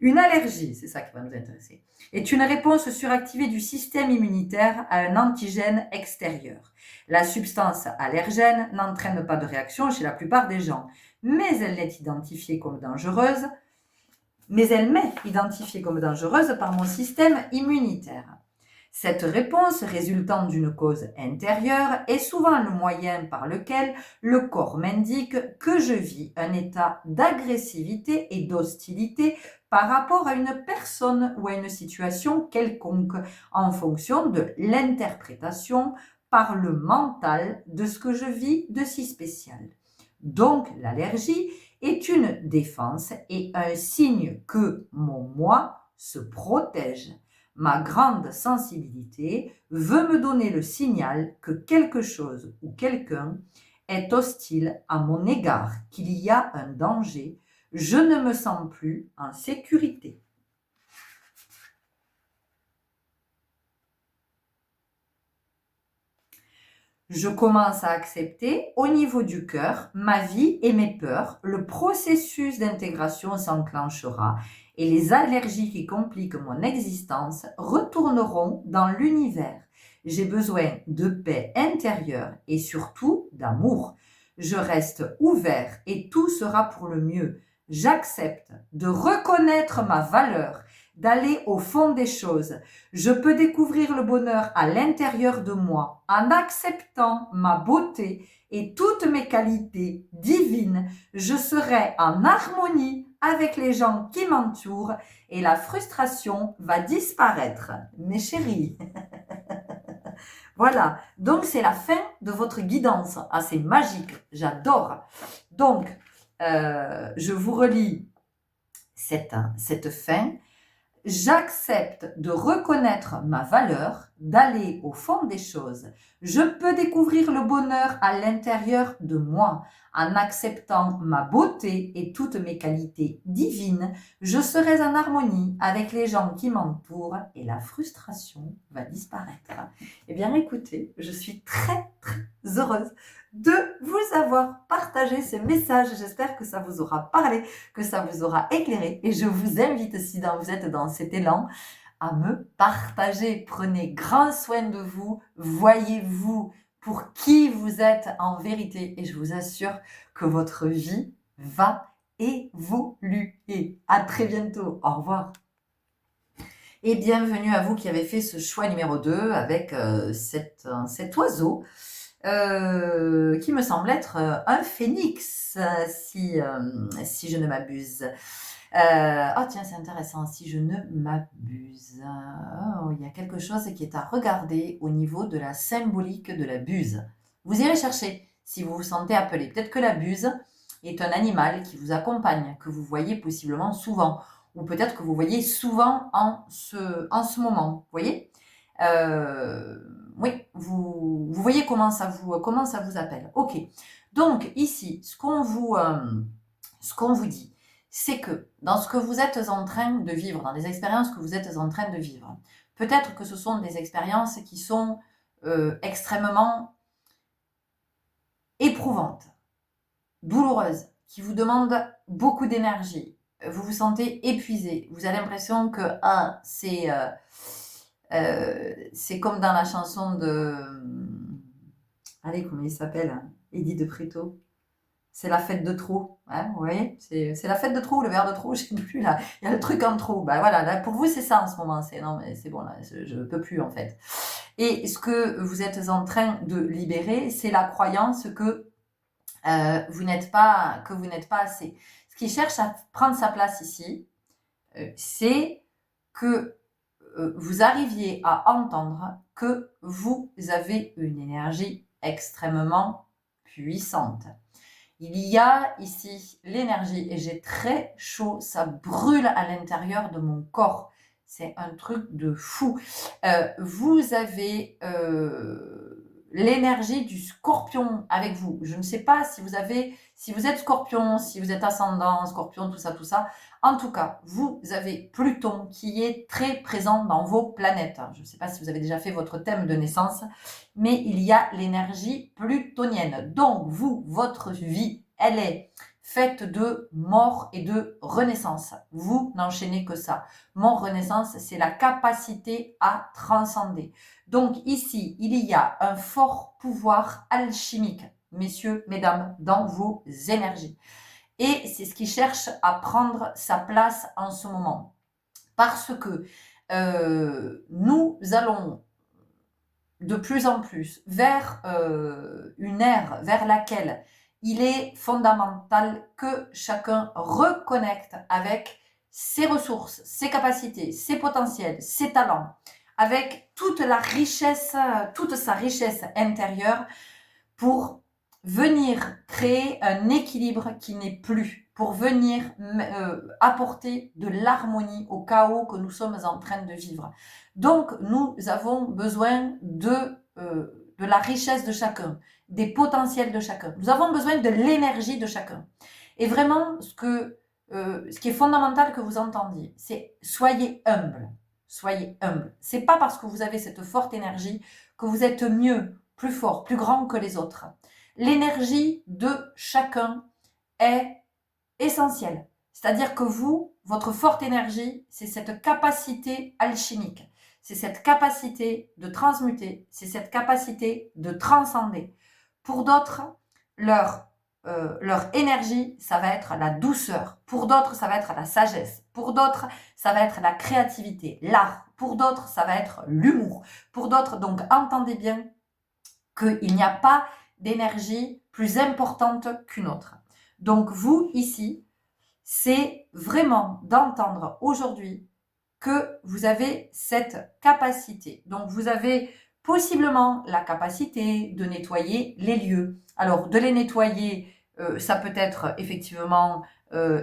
Une allergie, c'est ça qui va nous intéresser, est une réponse suractivée du système immunitaire à un antigène extérieur. La substance allergène n'entraîne pas de réaction chez la plupart des gens, mais elle m'est identifiée comme dangereuse par mon système immunitaire. Cette réponse résultant d'une cause intérieure est souvent le moyen par lequel le corps m'indique que je vis un état d'agressivité et d'hostilité par rapport à une personne ou à une situation quelconque en fonction de l'interprétation par le mental de ce que je vis de si spécial. Donc l'allergie est une défense et un signe que mon moi se protège. Ma grande sensibilité veut me donner le signal que quelque chose ou quelqu'un est hostile à mon égard, qu'il y a un danger. Je ne me sens plus en sécurité. Je commence à accepter au niveau du cœur ma vie et mes peurs. Le processus d'intégration s'enclenchera et les allergies qui compliquent mon existence retourneront dans l'univers. J'ai besoin de paix intérieure et surtout d'amour. Je reste ouvert et tout sera pour le mieux. J'accepte de reconnaître ma valeur. d'aller au fond des choses. Je peux découvrir le bonheur à l'intérieur de moi en acceptant ma beauté et toutes mes qualités divines. Je serai en harmonie avec les gens qui m'entourent et la frustration va disparaître. Mes chéris. Voilà, donc c'est la fin de votre guidance. Ah, c'est magique, j'adore. Donc, je vous relis cette fin. J'accepte de reconnaître ma valeur, d'aller au fond des choses. Je peux découvrir le bonheur à l'intérieur de moi. En acceptant ma beauté et toutes mes qualités divines, je serai en harmonie avec les gens qui m'entourent et la frustration va disparaître. Eh bien, écoutez, je suis très, très heureuse de vous avoir partagé ce message. J'espère que ça vous aura parlé, que ça vous aura éclairé. Et je vous invite, si vous êtes dans cet élan, à me partager. Prenez grand soin de vous. Voyez-vous pour qui vous êtes en vérité. Et je vous assure que votre vie va évoluer. À très bientôt. Au revoir. Et bienvenue à vous qui avez fait ce choix numéro 2 avec cet oiseau. Qui me semble être un phénix, si je ne m'abuse. Oh tiens, c'est intéressant, si je ne m'abuse. Oh, il y a quelque chose qui est à regarder au niveau de la symbolique de la buse. Vous irez chercher si vous vous sentez appelé. Peut-être que la buse est un animal qui vous accompagne, que vous voyez possiblement souvent, ou peut-être que vous voyez souvent en ce moment. Vous voyez oui, vous voyez comment ça vous appelle. Ok. Donc ici, ce qu'on vous dit, c'est que dans ce que vous êtes en train de vivre, dans les expériences que vous êtes en train de vivre, peut-être que ce sont des expériences qui sont extrêmement éprouvantes, douloureuses, qui vous demandent beaucoup d'énergie. Vous vous sentez épuisé. Vous avez l'impression que c'est comme dans la chanson de... Allez, comment il s'appelle, Eddie de Préto. C'est la fête de trop. Hein, vous voyez, c'est la fête de trop, le verre de trop, je ne sais plus là. Il y a le truc en trop. Ben voilà, là, pour vous, c'est ça en ce moment. Non, mais c'est bon, là, je ne peux plus en fait. Et ce que vous êtes en train de libérer, c'est la croyance que vous n'êtes pas assez. Ce qui cherche à prendre sa place ici, c'est que vous arriviez à entendre que vous avez une énergie extrêmement puissante. Il y a ici l'énergie et j'ai très chaud, ça brûle à l'intérieur de mon corps. C'est un truc de fou. Vous avez l'énergie du scorpion avec vous. Je ne sais pas si vous êtes scorpion, si vous êtes ascendant, scorpion, tout ça. En tout cas, vous avez Pluton qui est très présent dans vos planètes. Je ne sais pas si vous avez déjà fait votre thème de naissance, mais il y a l'énergie plutonienne. Donc, votre vie, elle est faite de mort et de renaissance. Vous n'enchaînez que ça. Mort, renaissance, c'est la capacité à transcender. Donc ici, il y a un fort pouvoir alchimique, messieurs, mesdames, dans vos énergies. Et c'est ce qui cherche à prendre sa place en ce moment. Parce que nous allons de plus en plus vers une ère vers laquelle il est fondamental que chacun reconnecte avec ses ressources, ses capacités, ses potentiels, ses talents, avec toute sa richesse intérieure pour venir créer un équilibre qui n'est plus, pour venir apporter de l'harmonie au chaos que nous sommes en train de vivre. Donc, nous avons besoin de la richesse de chacun, des potentiels de chacun. Nous avons besoin de l'énergie de chacun. Et vraiment, ce qui est fondamental que vous entendiez, c'est soyez humble. Soyez humble. C'est pas parce que vous avez cette forte énergie que vous êtes mieux, plus fort, plus grand que les autres. L'énergie de chacun est essentielle. C'est-à-dire que votre forte énergie, c'est cette capacité alchimique. C'est cette capacité de transmuter. C'est cette capacité de transcender. Pour d'autres, leur énergie, ça va être la douceur. Pour d'autres, ça va être la sagesse. Pour d'autres, ça va être la créativité, l'art. Pour d'autres, ça va être l'humour. Pour d'autres, donc entendez bien qu'il n'y a pas d'énergie plus importante qu'une autre. Donc vous, ici, c'est vraiment d'entendre aujourd'hui que vous avez cette capacité. Donc vous avez possiblement la capacité de nettoyer les lieux. Alors de les nettoyer, ça peut être effectivement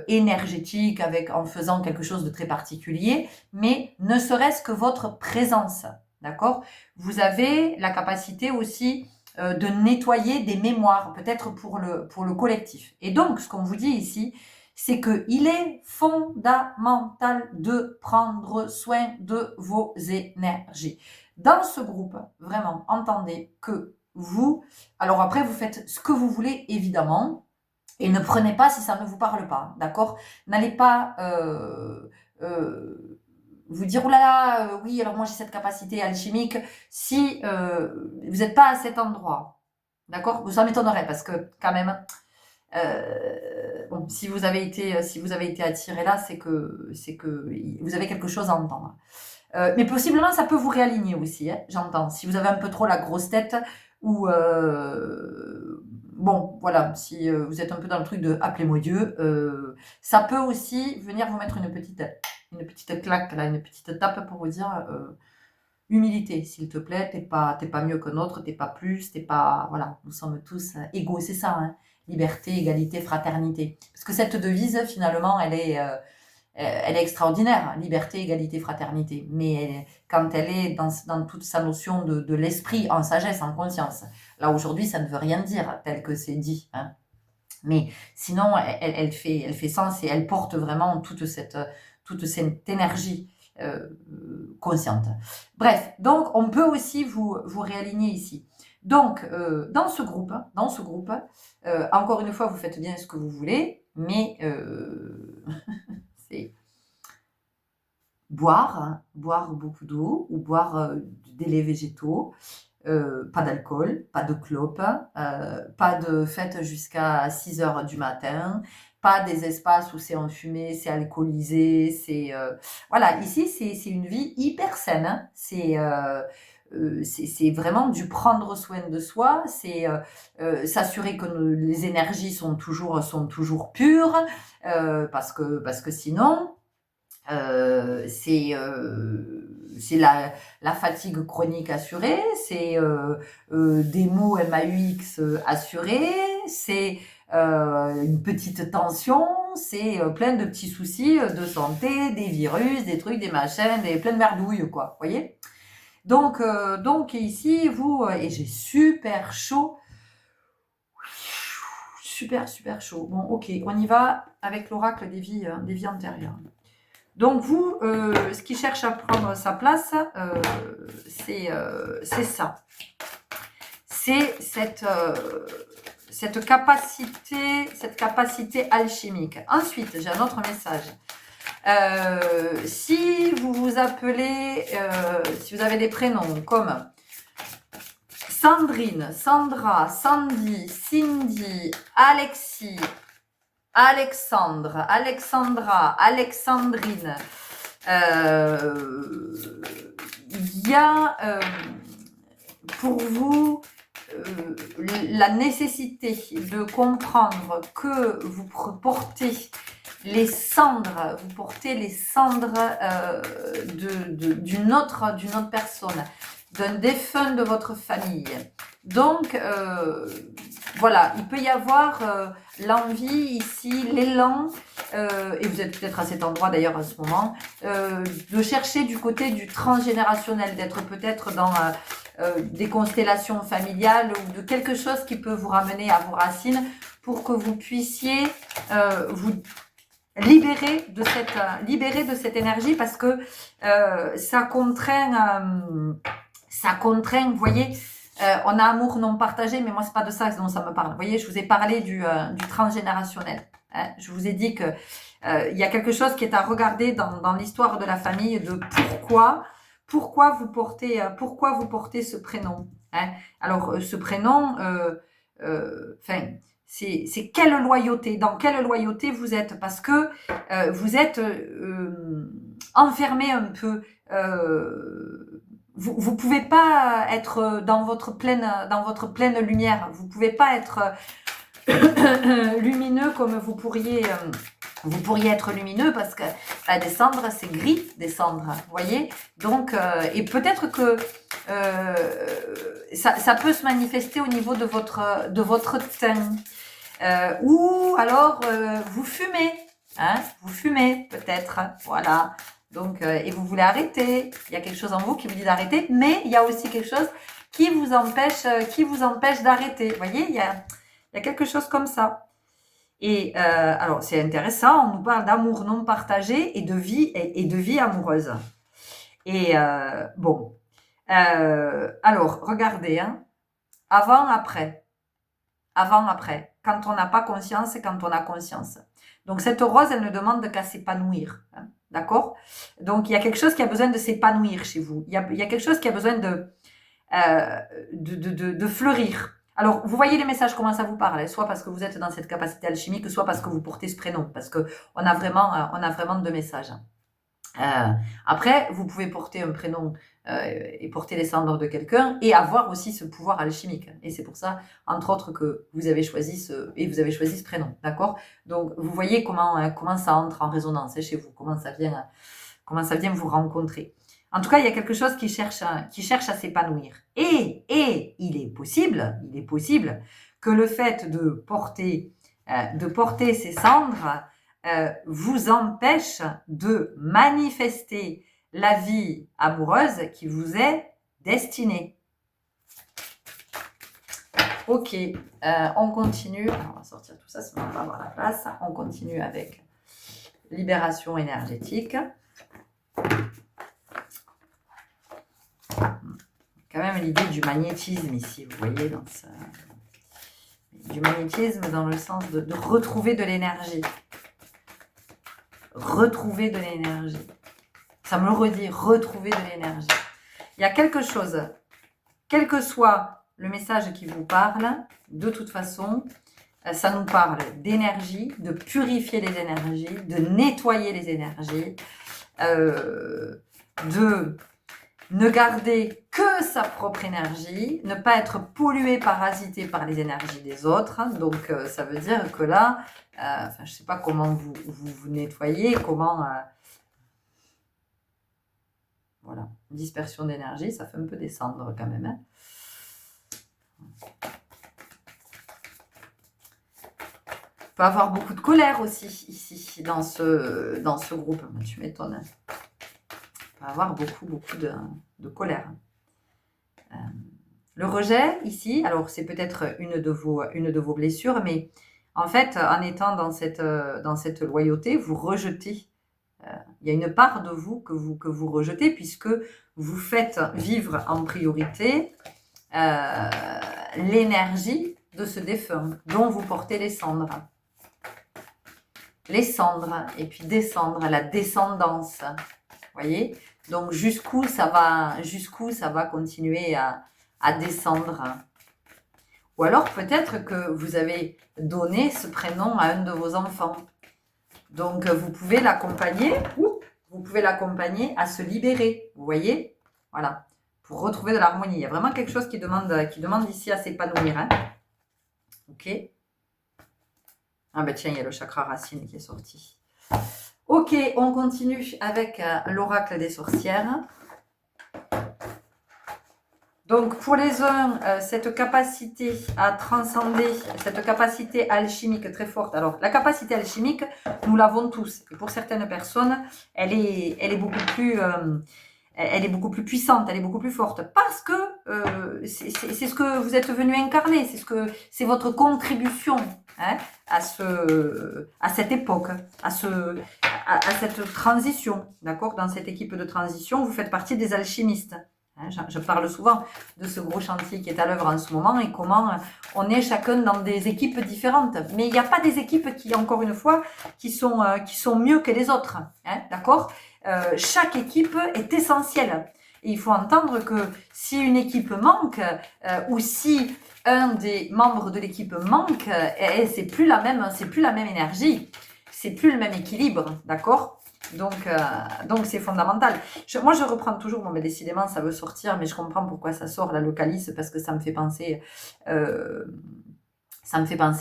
énergétique en faisant quelque chose de très particulier, mais ne serait-ce que votre présence, d'accord? Vous avez la capacité aussi de nettoyer des mémoires, peut-être pour le collectif. Et donc, ce qu'on vous dit ici, c'est qu'il est fondamental de prendre soin de vos énergies. Dans ce groupe, vraiment, entendez que vous, alors après, vous faites ce que vous voulez, évidemment, et ne prenez pas si ça ne vous parle pas, d'accord? N'allez pas vous dire, oh là là, oui, alors moi j'ai cette capacité alchimique, si vous n'êtes pas à cet endroit, d'accord? Ça m'étonnerait parce que quand même, bon, si vous avez été attiré là, c'est que vous avez quelque chose à entendre. Mais possiblement, ça peut vous réaligner aussi, hein, j'entends. Si vous avez un peu trop la grosse tête ou bon, voilà, si vous êtes un peu dans le truc de appelez-moi Dieu, ça peut aussi venir vous mettre une petite claque là, une petite tape pour vous dire humilité, s'il te plaît, t'es pas mieux qu'un autre, t'es pas plus, t'es pas, voilà, nous sommes tous égaux, c'est ça, hein, liberté, égalité, fraternité. Parce que cette devise, finalement, elle est extraordinaire, liberté, égalité, fraternité. Mais quand elle est dans toute sa notion de l'esprit, en sagesse, en conscience, là aujourd'hui, ça ne veut rien dire tel que c'est dit, hein. Mais sinon, elle fait sens et elle porte vraiment toute cette énergie consciente. Bref, donc on peut aussi vous réaligner ici. Donc, dans ce groupe, encore une fois, vous faites bien ce que vous voulez, mais c'est boire beaucoup d'eau ou boire des laits végétaux, pas d'alcool, pas de clope, pas de fête jusqu'à 6 heures du matin, pas des espaces où c'est enfumé, c'est alcoolisé, c'est voilà, ici c'est une vie hyper saine, hein. C'est vraiment du prendre soin de soi, c'est s'assurer que les énergies sont toujours pures, parce que sinon c'est la fatigue chronique assurée, c'est des maux MAUX assurés, c'est une petite tension, c'est plein de petits soucis de santé, des virus, des trucs, des machins, plein de merdouilles, quoi, vous voyez? Donc ici, vous, et j'ai super chaud, super chaud. Bon, ok, on y va avec l'oracle des vies antérieures. Donc vous, ce qui cherche à prendre sa place, c'est ça. C'est cette capacité alchimique. Ensuite, j'ai un autre message. Si vous vous appelez, si vous avez des prénoms comme Sandrine, Sandra, Sandy, Cindy, Alexis, Alexandre, Alexandra, Alexandrine, il y a pour vous la nécessité de comprendre que vous portez les cendres, d'une autre personne, d'un défunt de votre famille. Donc, voilà, il peut y avoir l'envie ici, l'élan, et vous êtes peut-être à cet endroit d'ailleurs à ce moment, de chercher du côté du transgénérationnel, d'être peut-être dans des constellations familiales ou de quelque chose qui peut vous ramener à vos racines pour que vous puissiez vous libérer de cette énergie, parce que ça contraint, vous voyez. On a amour non partagé, mais moi c'est pas de ça dont ça me parle. Vous voyez, je vous ai parlé du transgénérationnel, hein. Je vous ai dit que il y a quelque chose qui est à regarder dans l'histoire de la famille, de pourquoi vous portez ce prénom, hein. Alors ce prénom, c'est quelle loyauté, dans quelle loyauté vous êtes, parce que vous êtes enfermé un peu. Vous pouvez pas être dans votre pleine lumière. Vous pouvez pas être lumineux comme vous pourriez être lumineux, parce que des cendres, c'est gris, des cendres, vous voyez. Donc, et peut-être que ça peut se manifester au niveau de votre teint. Ou alors, vous fumez, hein, vous fumez peut-être, voilà. Donc, et vous voulez arrêter. Il y a quelque chose en vous qui vous dit d'arrêter, mais il y a aussi quelque chose qui vous empêche d'arrêter. Vous voyez, il y a quelque chose comme ça. Et alors, c'est intéressant, on nous parle d'amour non partagé et de vie amoureuse. Et bon, alors, regardez, hein, avant, après, quand on n'a pas conscience et quand on a conscience. Donc, cette rose, elle ne demande qu'à s'épanouir, hein, d'accord? Donc, il y a quelque chose qui a besoin de s'épanouir chez vous. Il y a quelque chose qui a besoin de fleurir. Alors, vous voyez les messages, comment ça vous parle, soit parce que vous êtes dans cette capacité alchimique, soit parce que vous portez ce prénom, parce qu'on a vraiment deux messages. Après, vous pouvez porter un prénom et porter les cendres de quelqu'un et avoir aussi ce pouvoir alchimique. Et c'est pour ça, entre autres, que vous avez choisi ce prénom, d'accord? Donc, vous voyez comment ça entre en résonance chez vous, comment ça vient vous rencontrer. En tout cas, il y a quelque chose qui cherche à s'épanouir. Et il est possible que le fait de porter ces cendres vous empêche de manifester la vie amoureuse qui vous est destinée. Ok, on continue. Alors, on va sortir tout ça, sinon on va avoir la place. On continue avec libération énergétique. Quand même l'idée du magnétisme ici, vous voyez, du magnétisme dans le sens de retrouver de l'énergie. Retrouver de l'énergie. Ça me le redit, retrouver de l'énergie. Il y a quelque chose, quel que soit le message qui vous parle, de toute façon, ça nous parle d'énergie, de purifier les énergies, de nettoyer les énergies, de ne garder que sa propre énergie, ne pas être pollué, parasité par les énergies des autres. Donc, ça veut dire que là, je ne sais pas comment vous nettoyez, comment... voilà, dispersion d'énergie, ça fait un peu descendre quand même. Hein. Il peut y avoir beaucoup de colère aussi, ici, dans ce groupe. Tu m'étonnes. Il peut y avoir beaucoup de colère. Le rejet, ici, alors c'est peut-être une de vos blessures, mais en fait, en étant dans cette loyauté, vous rejetez. Il y a une part de vous que vous rejetez, puisque vous faites vivre en priorité l'énergie de ce défunt, dont vous portez les cendres. Les cendres, et puis descendre, la descendance. Vous voyez? Donc, jusqu'où ça va continuer à descendre. Ou alors, peut-être que vous avez donné ce prénom à un de vos enfants. Donc, vous pouvez l'accompagner à se libérer. Vous voyez? Voilà. Pour retrouver de l'harmonie. Il y a vraiment quelque chose qui demande ici à s'épanouir. Hein. Ok? Ah ben tiens, il y a le chakra racine qui est sorti. Ok, on continue avec l'oracle des sorcières. Donc, pour les uns, cette capacité à transcender, cette capacité alchimique très forte. Alors, la capacité alchimique, nous l'avons tous. Et pour certaines personnes, elle est beaucoup plus puissante, elle est beaucoup plus forte. Parce que c'est ce que vous êtes venu incarner, c'est votre contribution hein, à cette époque, à cette transition. D'accord? Dans cette équipe de transition, vous faites partie des alchimistes. Je parle souvent de ce gros chantier qui est à l'œuvre en ce moment et comment on est chacun dans des équipes différentes. Mais il n'y a pas des équipes qui, encore une fois, qui sont mieux que les autres. Hein, d'accord ? Chaque équipe est essentielle. Et il faut entendre que si une équipe manque, ou si un des membres de l'équipe manque, c'est plus la même énergie, c'est plus le même équilibre, d'accord? Donc c'est fondamental. Moi, je reprends toujours, bon, mais décidément, ça veut sortir, mais je comprends pourquoi ça sort, le calice, parce que ça me fait penser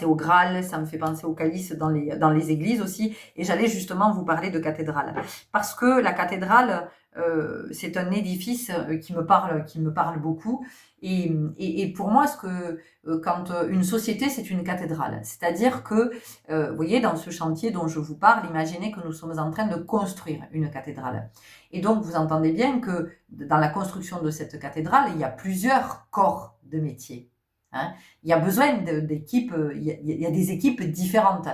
au Graal, ça me fait penser au calice dans les églises aussi. Et j'allais justement vous parler de cathédrale. Parce que la cathédrale, c'est un édifice qui me parle beaucoup. Et pour moi, quand une société, c'est une cathédrale. C'est-à-dire que, vous voyez, dans ce chantier dont je vous parle, imaginez que nous sommes en train de construire une cathédrale. Et donc, vous entendez bien que dans la construction de cette cathédrale, il y a plusieurs corps de métier. Hein. Il y a besoin d'équipes, il y a des équipes différentes.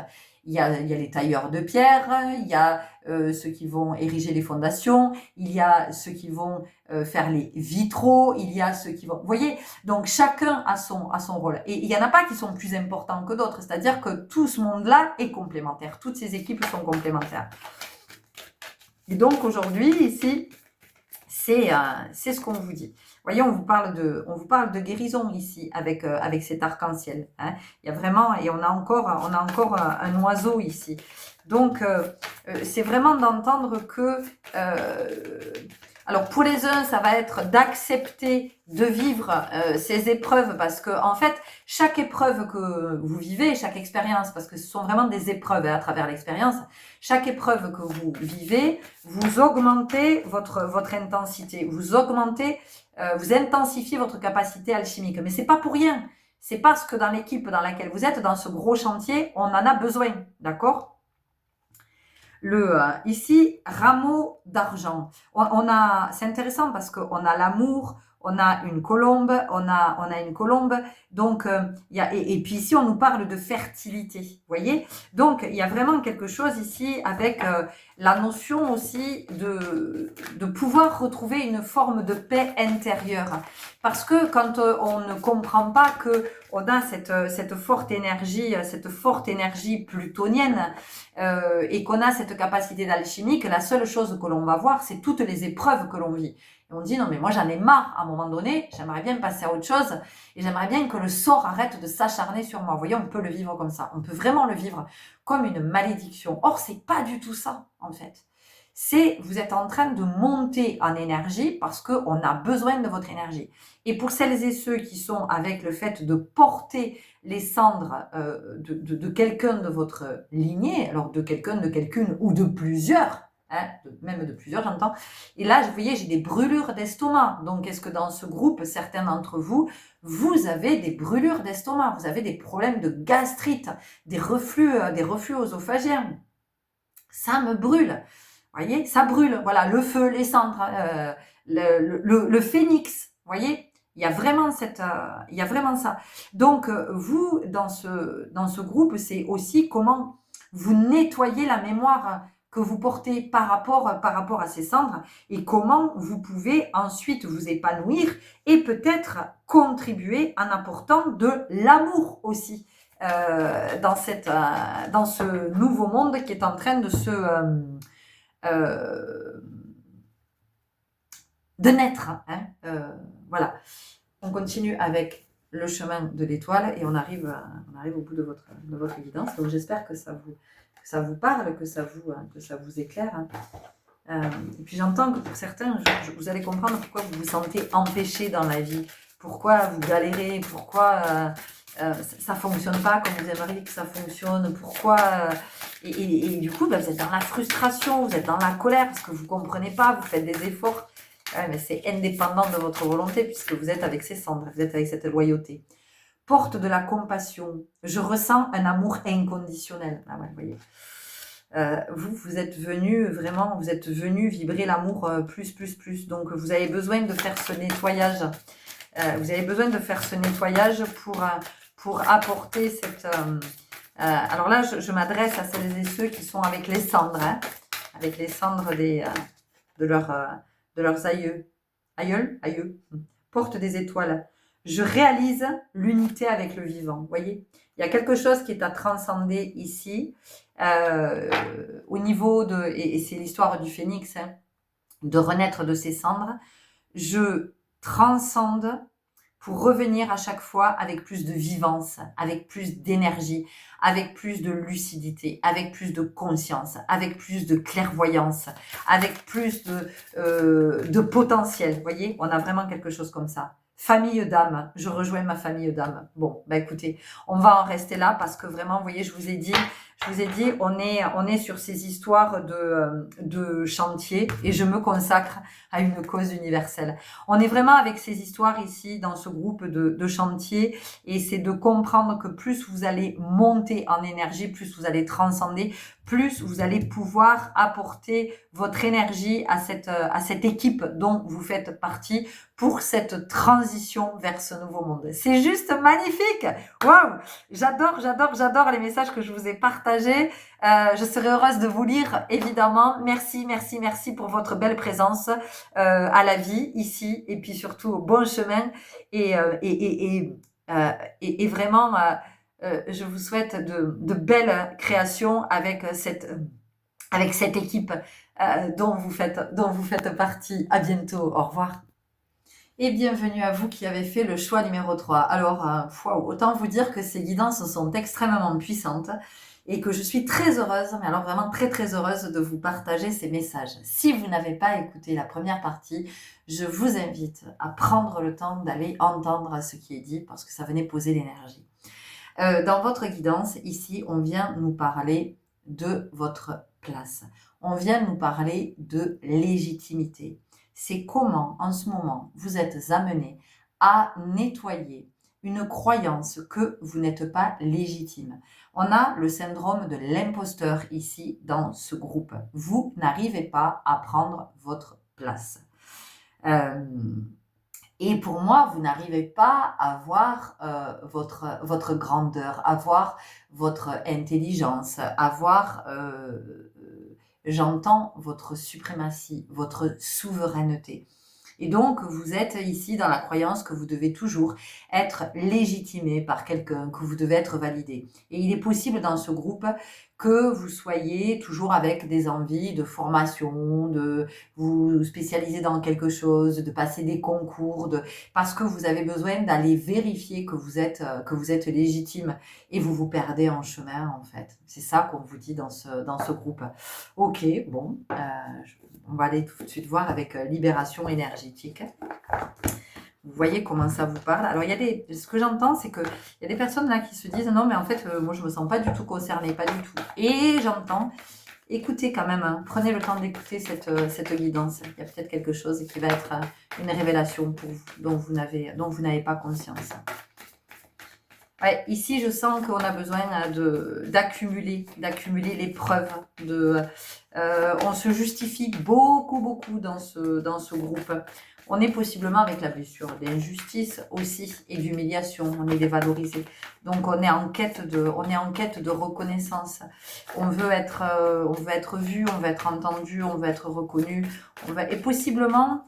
Il y a les tailleurs de pierre, il y a ceux qui vont ériger les fondations, il y a ceux qui vont faire les vitraux, il y a ceux qui vont... Vous voyez, donc chacun a son rôle. Et il n'y en a pas qui sont plus importants que d'autres, c'est-à-dire que tout ce monde-là est complémentaire. Toutes ces équipes sont complémentaires. Et donc aujourd'hui, ici, c'est ce qu'on vous dit. Vous voyez, on vous parle de guérison ici avec cet arc-en-ciel. Hein. Il y a vraiment, et on a encore un oiseau ici. Donc, c'est vraiment d'entendre que, alors pour les uns, ça va être d'accepter de vivre ces épreuves parce que, en fait, chaque épreuve que vous vivez, chaque expérience, parce que ce sont vraiment des épreuves à travers l'expérience, chaque épreuve que vous vivez, vous augmentez votre intensité, vous intensifiez votre capacité alchimique. Mais c'est pas pour rien. C'est parce que dans l'équipe dans laquelle vous êtes, dans ce gros chantier, on en a besoin. D'accord ? Ici, rameau d'argent. C'est intéressant parce qu'on a l'amour, on a une colombe, on a une colombe. Donc, et puis ici, on nous parle de fertilité. Vous voyez ? Donc, il y a vraiment quelque chose ici avec la notion aussi de pouvoir retrouver une forme de paix intérieure. Parce que quand on ne comprend pas que on a cette forte énergie plutonienne et qu'on a cette capacité d'alchimie, que la seule chose que l'on va voir, c'est toutes les épreuves que l'on vit. Et on dit, non mais moi j'en ai marre à un moment donné, j'aimerais bien passer à autre chose et j'aimerais bien que le sort arrête de s'acharner sur moi. Vous voyez, on peut le vivre comme ça, on peut vraiment le vivre comme une malédiction. Or, c'est pas du tout ça, en fait. Vous êtes en train de monter en énergie parce qu'on a besoin de votre énergie. Et pour celles et ceux qui sont avec le fait de porter les cendres de quelqu'un de votre lignée, alors de quelqu'un, de quelqu'une ou de plusieurs, hein, même de plusieurs j'entends, et là vous voyez j'ai des brûlures d'estomac. Donc est-ce que dans ce groupe, certains d'entre vous, vous avez des brûlures d'estomac, vous avez des problèmes de gastrite, des reflux œsophagiens? Ça me brûle. Vous voyez, ça brûle. Voilà, le feu, les cendres, le phénix. Vous voyez, il y a vraiment ça. Donc, vous, dans ce groupe, c'est aussi comment vous nettoyez la mémoire que vous portez par rapport à ces cendres et comment vous pouvez ensuite vous épanouir et peut-être contribuer en apportant de l'amour aussi dans ce nouveau monde qui est en train de naître. Hein, voilà. On continue avec le chemin de l'étoile et on arrive au bout de votre guidance. Donc j'espère que ça vous parle, que ça vous éclaire. Hein. Et puis j'entends que pour certains, vous allez comprendre pourquoi vous vous sentez empêché dans la vie, pourquoi vous galérez, pourquoi ça ne fonctionne pas comme vous aimeriez que ça fonctionne, pourquoi... Et du coup, vous êtes dans la frustration, vous êtes dans la colère parce que vous ne comprenez pas, vous faites des efforts. Ouais, mais c'est indépendant de votre volonté puisque vous êtes avec ces cendres, vous êtes avec cette loyauté. Porte de la compassion. Je ressens un amour inconditionnel. Ah ouais, vous voyez. Vous êtes venu vibrer l'amour plus. Donc, vous avez besoin de faire ce nettoyage. Vous avez besoin de faire ce nettoyage pour apporter cette... alors là, je m'adresse à celles et ceux qui sont avec les cendres, hein, avec les cendres de leurs aïeux. Aïeux. Porte des étoiles. Je réalise l'unité avec le vivant. Vous voyez, il y a quelque chose qui est à transcender ici. Au niveau et c'est l'histoire du phénix, hein, de renaître de ses cendres. je transcende pour revenir à chaque fois avec plus de vivance, avec plus d'énergie, avec plus de lucidité, avec plus de conscience, avec plus de clairvoyance, avec plus de potentiel. Vous voyez, on a vraiment quelque chose comme ça. Famille d'âme, je rejoins ma famille d'âme. Bon, bah écoutez, on va en rester là parce que vraiment, vous voyez, je vous ai dit, on est sur ces histoires de chantier et je me consacre à une cause universelle. On est vraiment avec ces histoires ici dans ce groupe de chantier et c'est de comprendre que plus vous allez monter en énergie, plus vous allez transcender, plus vous allez pouvoir apporter votre énergie à cette équipe dont vous faites partie pour cette transition vers ce nouveau monde. C'est juste magnifique. Waouh! J'adore les messages que je vous ai partagés. Je serai heureuse de vous lire, évidemment. Merci pour votre belle présence à la vie ici et puis surtout au bon chemin. Et vraiment, je vous souhaite de belles créations avec cette équipe dont vous faites partie. À bientôt. Au revoir. Et bienvenue à vous qui avez fait le choix numéro 3. Alors, autant vous dire que ces guidances sont extrêmement puissantes et que je suis très heureuse, mais alors vraiment très heureuse de vous partager ces messages. Si vous n'avez pas écouté la première partie, je vous invite à prendre le temps d'aller entendre ce qui est dit parce que ça venait poser l'énergie. Dans votre guidance, ici, on vient nous parler de votre place. On vient nous parler de légitimité. C'est comment, en ce moment, vous êtes amené à nettoyer une croyance que vous n'êtes pas légitime. On a le syndrome de l'imposteur ici dans ce groupe. Vous n'arrivez pas à prendre votre place. Et pour moi, vous n'arrivez pas à voir votre grandeur, à voir votre intelligence, à voir, j'entends votre suprématie, votre souveraineté. Et donc, vous êtes ici dans la croyance que vous devez toujours être légitimé par quelqu'un, que vous devez être validé. Et il est possible dans ce groupe que vous soyez toujours avec des envies de formation, de vous spécialiser dans quelque chose, de passer des concours, parce que vous avez besoin d'aller vérifier que vous êtes légitime et vous vous perdez en chemin en fait. C'est ça qu'on vous dit dans ce groupe. Ok, bon, on va aller tout de suite voir avec libération énergétique. Vous voyez comment ça vous parle. Alors, ce que j'entends, c'est qu'il y a des personnes là qui se disent « Non, mais en fait, moi, je ne me sens pas du tout concernée, pas du tout. » Et j'entends, écoutez quand même, hein, prenez le temps d'écouter cette guidance. Il y a peut-être quelque chose qui va être une révélation pour vous, dont vous n'avez pas conscience. Ouais, ici, je sens qu'on a besoin d'accumuler les preuves. On se justifie beaucoup dans ce groupe. On est possiblement avec la blessure d'injustice aussi et d'humiliation. On est dévalorisé. Donc, on est en quête de reconnaissance. On veut être vu, on veut être entendu, on veut être reconnu. Et possiblement,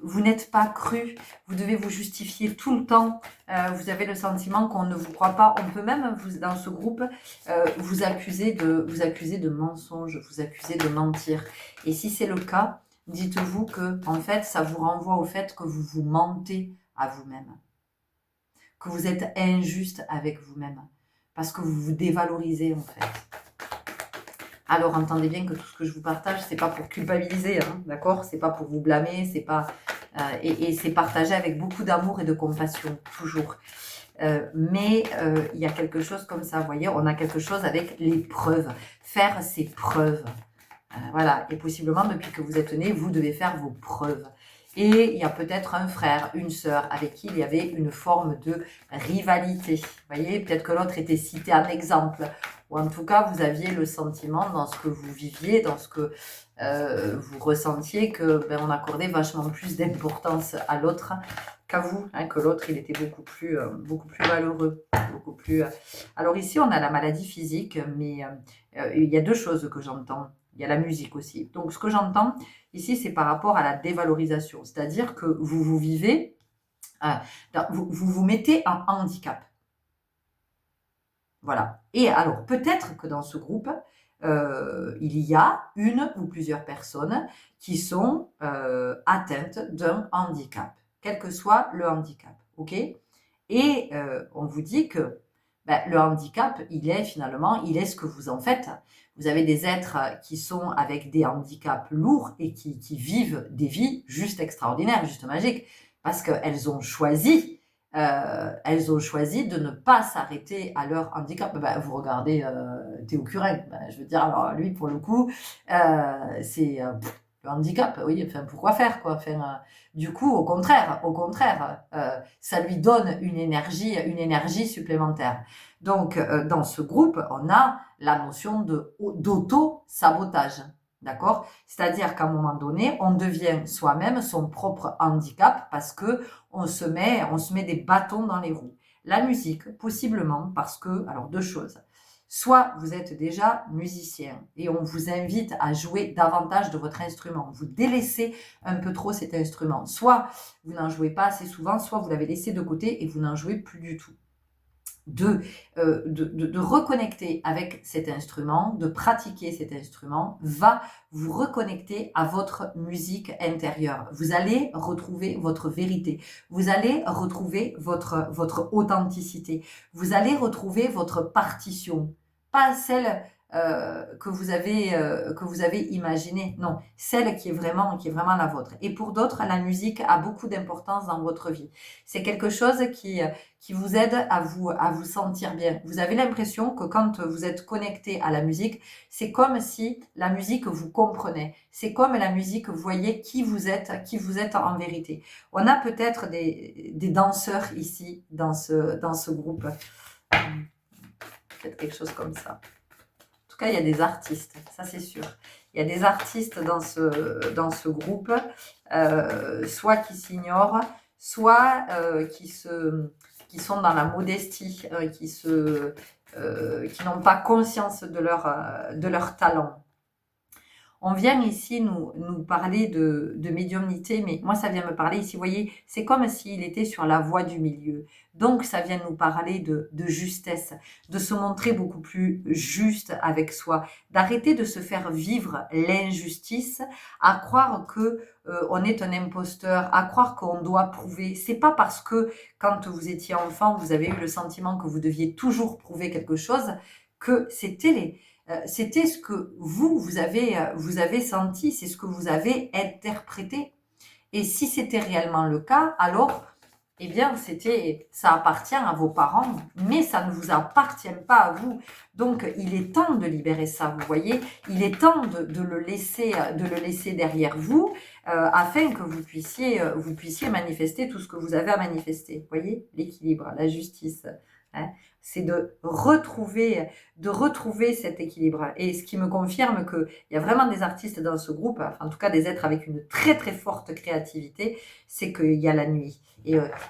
vous n'êtes pas cru. Vous devez vous justifier tout le temps. Vous avez le sentiment qu'on ne vous croit pas. On peut même, dans ce groupe, vous accuser de mensonge, vous accuser de mentir. Et si c'est le cas, dites-vous que, en fait, ça vous renvoie au fait que vous vous mentez à vous-même. Que vous êtes injuste avec vous-même. Parce que vous vous dévalorisez, en fait. Alors, entendez bien que tout ce que je vous partage, c'est pas pour culpabiliser, hein, d'accord? C'est pas pour vous blâmer, c'est pas... et c'est partagé avec beaucoup d'amour et de compassion, toujours. Mais il y a quelque chose comme ça, vous voyez, on a quelque chose avec les preuves. Faire ses preuves. Voilà, et possiblement, depuis que vous êtes né, vous devez faire vos preuves. Et il y a peut-être un frère, une sœur, avec qui il y avait une forme de rivalité. Vous voyez, peut-être que l'autre était cité en exemple. Ou en tout cas, vous aviez le sentiment dans ce que vous viviez, dans ce que vous ressentiez, que on accordait vachement plus d'importance à l'autre qu'à vous, hein, que l'autre, il était beaucoup plus malheureux. Beaucoup plus, Alors ici, on a la maladie physique, mais il y a deux choses que j'entends. Il y a la musique aussi. Donc, ce que j'entends ici, c'est par rapport à la dévalorisation. C'est-à-dire que vous vivez, vous mettez en handicap. Voilà. Et alors, peut-être que dans ce groupe, il y a une ou plusieurs personnes qui sont atteintes d'un handicap, quel que soit le handicap, ok? Et on vous dit que le handicap, il est ce que vous en faites. Vous avez des êtres qui sont avec des handicaps lourds et qui vivent des vies juste extraordinaires, juste magiques, parce qu'elles ont choisi de ne pas s'arrêter à leur handicap. Vous regardez Théo Curin, je veux dire, alors lui, pour le coup, c'est le handicap, oui, enfin, pourquoi faire, quoi, enfin, du coup, au contraire, ça lui donne une énergie supplémentaire. Donc, dans ce groupe, on a la notion d'auto-sabotage. D'accord? C'est-à-dire qu'à un moment donné, on devient soi-même son propre handicap parce que on se met des bâtons dans les roues. La musique, possiblement, parce que, alors deux choses. Soit vous êtes déjà musicien et on vous invite à jouer davantage de votre instrument. Vous délaissez un peu trop cet instrument. Soit vous n'en jouez pas assez souvent, soit vous l'avez laissé de côté et vous n'en jouez plus du tout. De reconnecter avec cet instrument, de pratiquer cet instrument, va vous reconnecter à votre musique intérieure. Vous allez retrouver votre vérité. Vous allez retrouver votre authenticité. Vous allez retrouver votre partition. Pas celle que vous avez imaginée. Non, celle qui est vraiment la vôtre. Et pour d'autres, la musique a beaucoup d'importance dans votre vie. C'est quelque chose qui vous aide à vous sentir bien. Vous avez l'impression que quand vous êtes connecté à la musique, c'est comme si la musique vous comprenait. C'est comme la musique, vous voyez qui vous êtes en vérité. On a peut-être des danseurs ici, dans ce groupe. Peut-être quelque chose comme ça. En tout cas, il y a des artistes, ça c'est sûr. Il y a des artistes dans ce groupe, soit qui s'ignorent, soit qui sont dans la modestie, qui n'ont pas conscience de leur talent. On vient ici nous parler de médiumnité, mais moi ça vient me parler ici, vous voyez, c'est comme s'il était sur la voie du milieu. Donc ça vient nous parler de justesse, de se montrer beaucoup plus juste avec soi, d'arrêter de se faire vivre l'injustice, à croire que on est un imposteur, à croire qu'on doit prouver. C'est pas parce que quand vous étiez enfant, vous avez eu le sentiment que vous deviez toujours prouver quelque chose que c'était ce que vous avez senti, c'est ce que vous avez interprété. Et si c'était réellement le cas, alors, eh bien, ça appartient à vos parents, mais ça ne vous appartient pas à vous. Donc, il est temps de libérer ça, vous voyez. Il est temps de le laisser derrière vous, afin que vous puissiez manifester tout ce que vous avez à manifester. Vous voyez, l'équilibre, la justice. Hein, c'est de retrouver cet équilibre. Et ce qui me confirme qu'il y a vraiment des artistes dans ce groupe, enfin, en tout cas des êtres avec une très très forte créativité, c'est qu'il y a la nuit.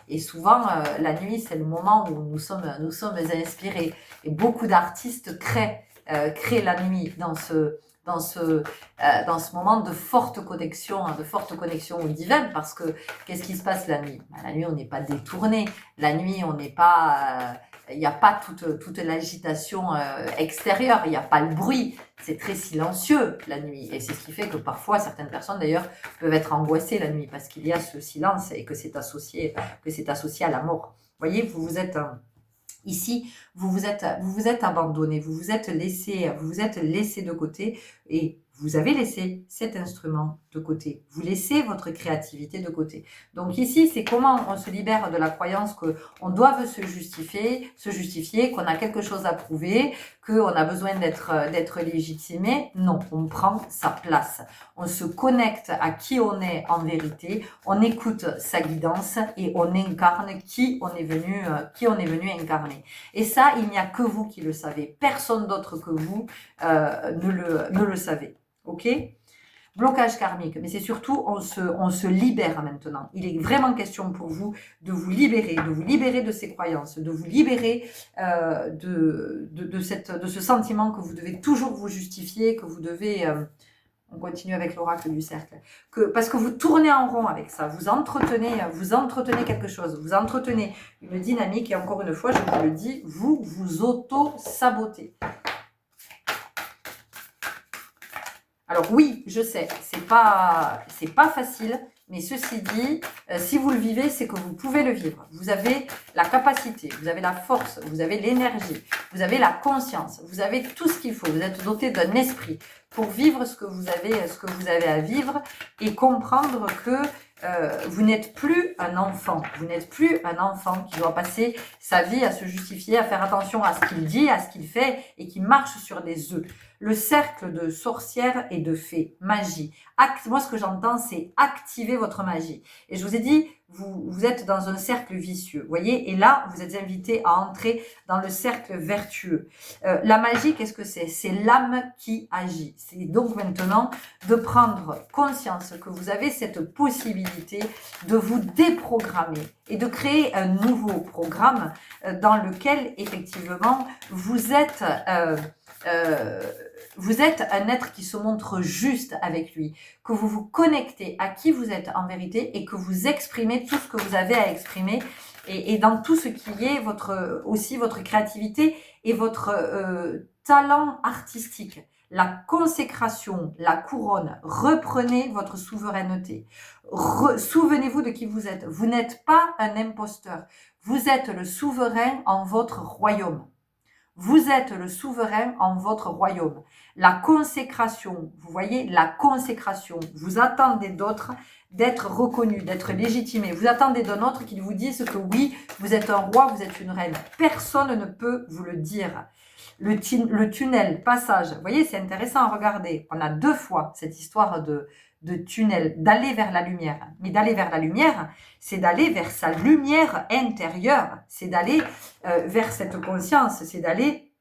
Et souvent, la nuit, c'est le moment où nous sommes inspirés. Et beaucoup d'artistes créent la nuit dans ce moment de forte connexion au divin, parce que qu'est-ce qui se passe la nuit? La nuit, on n'est pas détourné. La nuit, on n'est pas... il n'y a pas toute l'agitation extérieure, il n'y a pas le bruit, c'est très silencieux la nuit. Et c'est ce qui fait que parfois, certaines personnes d'ailleurs peuvent être angoissées la nuit, parce qu'il y a ce silence et que c'est associé à la mort. Vous voyez, vous êtes... Ici, vous vous êtes abandonné, vous vous êtes laissé de côté et vous avez laissé cet instrument de côté. Vous laissez votre créativité de côté. Donc ici, c'est comment on se libère de la croyance qu'on doit se justifier, qu'on a quelque chose à prouver, qu'on a besoin d'être légitimé. Non, on prend sa place. On se connecte à qui on est en vérité, on écoute sa guidance et on incarne qui on est venu incarner. Et ça, il n'y a que vous qui le savez. Personne d'autre que vous ne le savez. Ok ? Blocage karmique, mais c'est surtout on se libère maintenant. Il est vraiment question pour vous de vous libérer de ces croyances, de vous libérer de ce sentiment que vous devez toujours vous justifier, que vous devez... on continue avec l'oracle du cercle. Parce que vous tournez en rond avec ça, vous entretenez quelque chose, vous entretenez une dynamique et encore une fois, je vous le dis, vous auto-sabotez. Alors oui, je sais, c'est pas facile, mais ceci dit, si vous le vivez, c'est que vous pouvez le vivre. Vous avez la capacité, vous avez la force, vous avez l'énergie, vous avez la conscience, vous avez tout ce qu'il faut. Vous êtes doté d'un esprit pour vivre ce que vous avez à vivre et comprendre que vous n'êtes plus un enfant. Vous n'êtes plus un enfant qui doit passer sa vie à se justifier, à faire attention à ce qu'il dit, à ce qu'il fait et qui marche sur des œufs. Le cercle de sorcières et de fées, magie. Moi, ce que j'entends, c'est activer votre magie. Et je vous ai dit, vous êtes dans un cercle vicieux, vous voyez. Et là, vous êtes invité à entrer dans le cercle vertueux. La magie, qu'est-ce que c'est? C'est l'âme qui agit. C'est donc maintenant de prendre conscience que vous avez cette possibilité de vous déprogrammer et de créer un nouveau programme dans lequel, effectivement, vous êtes un être qui se montre juste avec lui, que vous vous connectez à qui vous êtes en vérité et que vous exprimez tout ce que vous avez à exprimer et dans tout ce qui est aussi votre créativité et votre talent artistique. La consécration, la couronne, reprenez votre souveraineté. Souvenez-vous de qui vous êtes. Vous n'êtes pas un imposteur. Vous êtes le souverain en votre royaume. Vous êtes le souverain en votre royaume. La consécration, vous voyez, la consécration. Vous attendez d'autres d'être reconnus, d'être légitimés. Vous attendez d'un autre qu'il vous dise que oui, vous êtes un roi, vous êtes une reine. Personne ne peut vous le dire. Le tunnel, passage, vous voyez, c'est intéressant à regarder. On a 2 fois cette histoire de tunnel, d'aller vers la lumière. Mais d'aller vers la lumière, c'est d'aller vers sa lumière intérieure. C'est d'aller vers cette conscience. C'est d'aller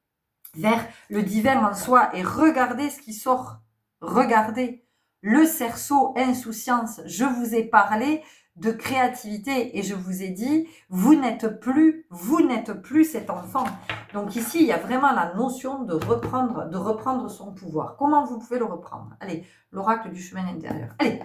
vers le divin en soi. Et regardez ce qui sort. Regardez. Le cerceau, insouciance. Je vous ai parlé de créativité et je vous ai dit, vous n'êtes plus cet enfant. Donc ici, il y a vraiment la notion de reprendre son pouvoir. Comment vous pouvez le reprendre? Allez, l'oracle du chemin intérieur. Allez.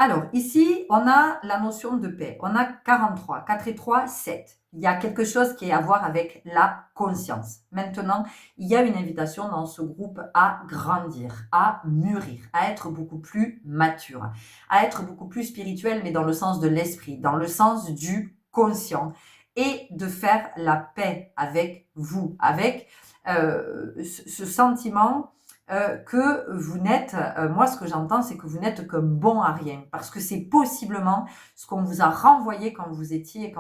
Alors, ici, on a la notion de paix. On a 43. 4 et 3, 7. Il y a quelque chose qui est à voir avec la conscience. Maintenant, il y a une invitation dans ce groupe à grandir, à mûrir, à être beaucoup plus mature, à être beaucoup plus spirituel, mais dans le sens de l'esprit, dans le sens du conscient, et de faire la paix avec vous, avec ce sentiment que vous n'êtes, moi ce que j'entends, c'est que vous n'êtes que bon à rien, parce que c'est possiblement ce qu'on vous a renvoyé quand vous étiez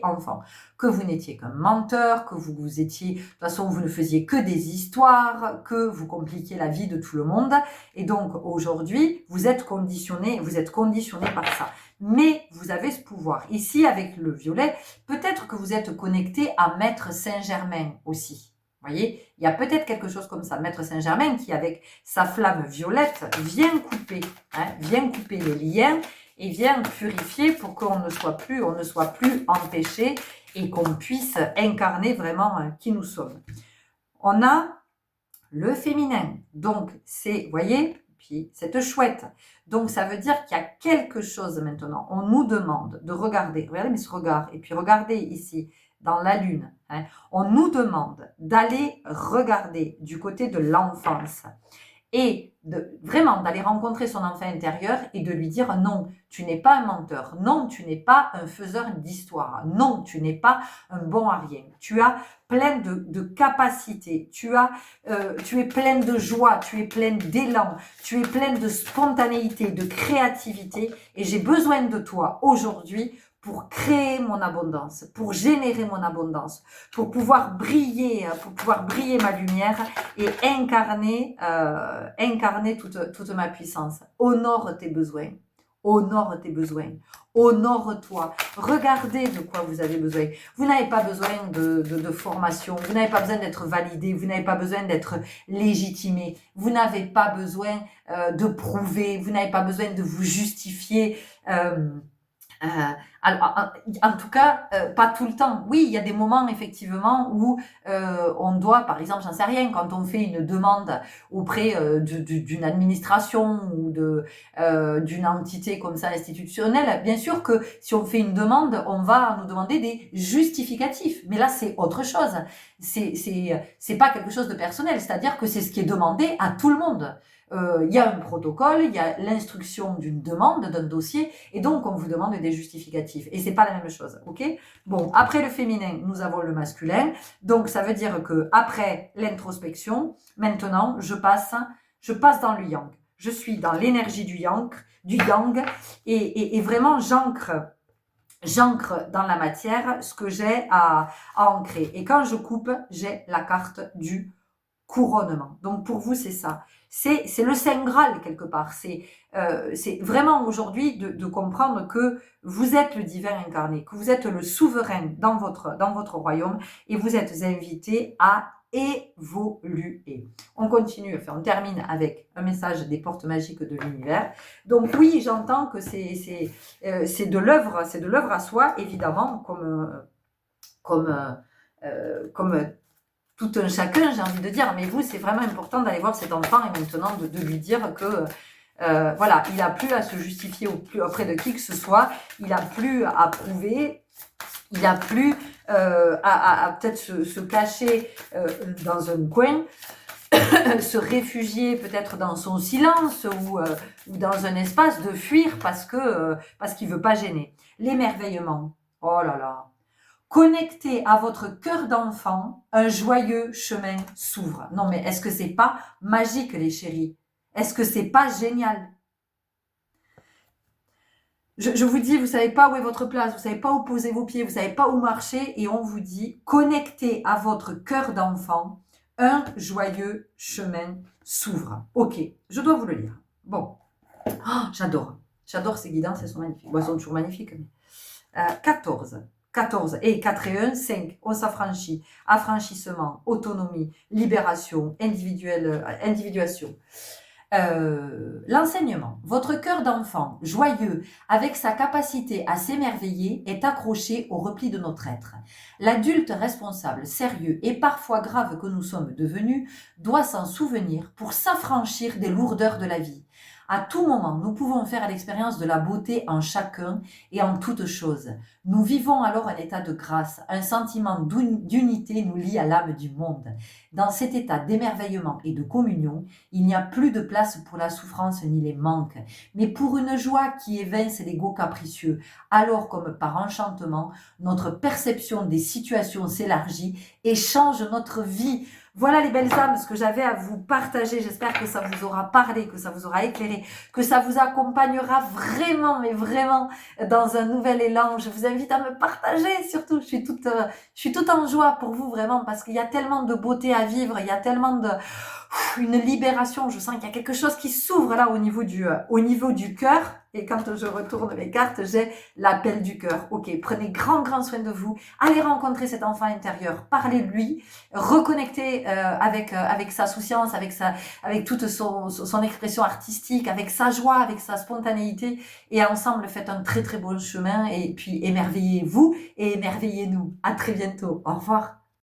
enfant, que vous n'étiez qu'un menteur, que vous étiez, de toute façon vous ne faisiez que des histoires, que vous compliquiez la vie de tout le monde, et donc aujourd'hui vous êtes conditionné par ça. Mais vous avez ce pouvoir. Ici, avec le violet, peut-être que vous êtes connecté à Maître Saint-Germain aussi. Vous voyez, il y a peut-être quelque chose comme ça. Maître Saint-Germain qui, avec sa flamme violette, vient couper les liens et vient purifier pour qu'on ne soit plus empêché et qu'on puisse incarner vraiment qui nous sommes. On a le féminin. Donc, c'est, vous voyez, puis cette chouette. Donc, ça veut dire qu'il y a quelque chose maintenant. On nous demande de regarder, regardez mes regards, et puis regardez ici, dans la lune. On nous demande d'aller regarder du côté de l'enfance et vraiment d'aller rencontrer son enfant intérieur et de lui dire non, tu n'es pas un menteur, non, tu n'es pas un faiseur d'histoire, non, tu n'es pas un bon à rien. Tu as plein de capacités, tu es plein de joie, tu es plein d'élan, tu es plein de spontanéité, de créativité et j'ai besoin de toi aujourd'hui pour créer mon abondance, pour générer mon abondance, pour pouvoir briller ma lumière et incarner toute ma puissance. Honore tes besoins, honore-toi. Regardez de quoi vous avez besoin. Vous n'avez pas besoin de formation, vous n'avez pas besoin d'être validé, vous n'avez pas besoin d'être légitimé, vous n'avez pas besoin de prouver, vous n'avez pas besoin de vous justifier. Alors, en tout cas, pas tout le temps. Oui, il y a des moments effectivement où on doit, par exemple, j'en sais rien, quand on fait une demande auprès d'une administration ou d'une entité comme ça institutionnelle, bien sûr que si on fait une demande, on va nous demander des justificatifs. Mais là, c'est autre chose. C'est pas quelque chose de personnel, c'est-à-dire que c'est ce qui est demandé à tout le monde. Il y a un protocole, il y a l'instruction d'une demande, d'un dossier, et donc on vous demande des justificatifs. Et c'est pas la même chose, ok? Bon, après le féminin, nous avons le masculin. Donc ça veut dire que après l'introspection, maintenant, je passe dans le yang. Je suis dans l'énergie du yang, et vraiment j'ancre dans la matière ce que j'ai à ancrer. Et quand je coupe, j'ai la carte du couronnement. Donc pour vous, c'est ça. C'est le Saint Graal quelque part. C'est vraiment aujourd'hui de comprendre que vous êtes le divin incarné, que vous êtes le souverain dans votre royaume et vous êtes invité à évoluer. On continue, enfin on termine avec un message des portes magiques de l'univers. Donc oui, j'entends que c'est de l'œuvre à soi, évidemment, comme tout un chacun, j'ai envie de dire, mais vous, c'est vraiment important d'aller voir cet enfant et maintenant de lui dire que voilà, il n'a plus à se justifier auprès de qui que ce soit, il n'a plus à prouver, il n'a plus à peut-être se cacher dans un coin, se réfugier peut-être dans son silence ou dans un espace, de fuir parce qu'il veut pas gêner. L'émerveillement, oh là là. Connecté à votre cœur d'enfant, un joyeux chemin s'ouvre. Non mais est-ce que c'est pas magique les chéris? Est-ce que c'est pas génial? Je vous dis, vous savez pas où est votre place, vous savez pas où poser vos pieds, vous savez pas où marcher et on vous dit, connecté à votre cœur d'enfant, un joyeux chemin s'ouvre. Ok, je dois vous le lire. Bon, oh, j'adore ces guidances, elles sont magnifiques. Bon, elles sont toujours magnifiques. Mais... 14 et 4 et 1, 5, on s'affranchit, affranchissement, autonomie, libération, individuation. L'enseignement. Votre cœur d'enfant, joyeux, avec sa capacité à s'émerveiller, est accroché au repli de notre être. L'adulte responsable, sérieux et parfois grave que nous sommes devenus doit s'en souvenir pour s'affranchir des lourdeurs de la vie. À tout moment, nous pouvons faire l'expérience de la beauté en chacun et en toute chose. Nous vivons alors un état de grâce, un sentiment d'unité nous lie à l'âme du monde. Dans cet état d'émerveillement et de communion, il n'y a plus de place pour la souffrance ni les manques, mais pour une joie qui évince l'ego capricieux. Alors, comme par enchantement, notre perception des situations s'élargit et change notre vie. Voilà les belles âmes, ce que j'avais à vous partager. J'espère que ça vous aura parlé, que ça vous aura éclairé, que ça vous accompagnera vraiment, mais vraiment dans un nouvel élan. Je vous invite à me partager surtout. Je suis toute en joie pour vous vraiment parce qu'il y a tellement de beauté à vivre, il y a tellement une libération. Je sens qu'il y a quelque chose qui s'ouvre là au niveau du cœur. Et quand je retourne mes cartes, j'ai l'appel du cœur. Ok, prenez grand soin de vous. Allez rencontrer cet enfant intérieur. Parlez-lui. Reconnectez avec sa souciance, avec toute son expression artistique, avec sa joie, avec sa spontanéité. Et ensemble, faites un très bon chemin. Et puis, émerveillez-vous et émerveillez-nous. À très bientôt. Au revoir.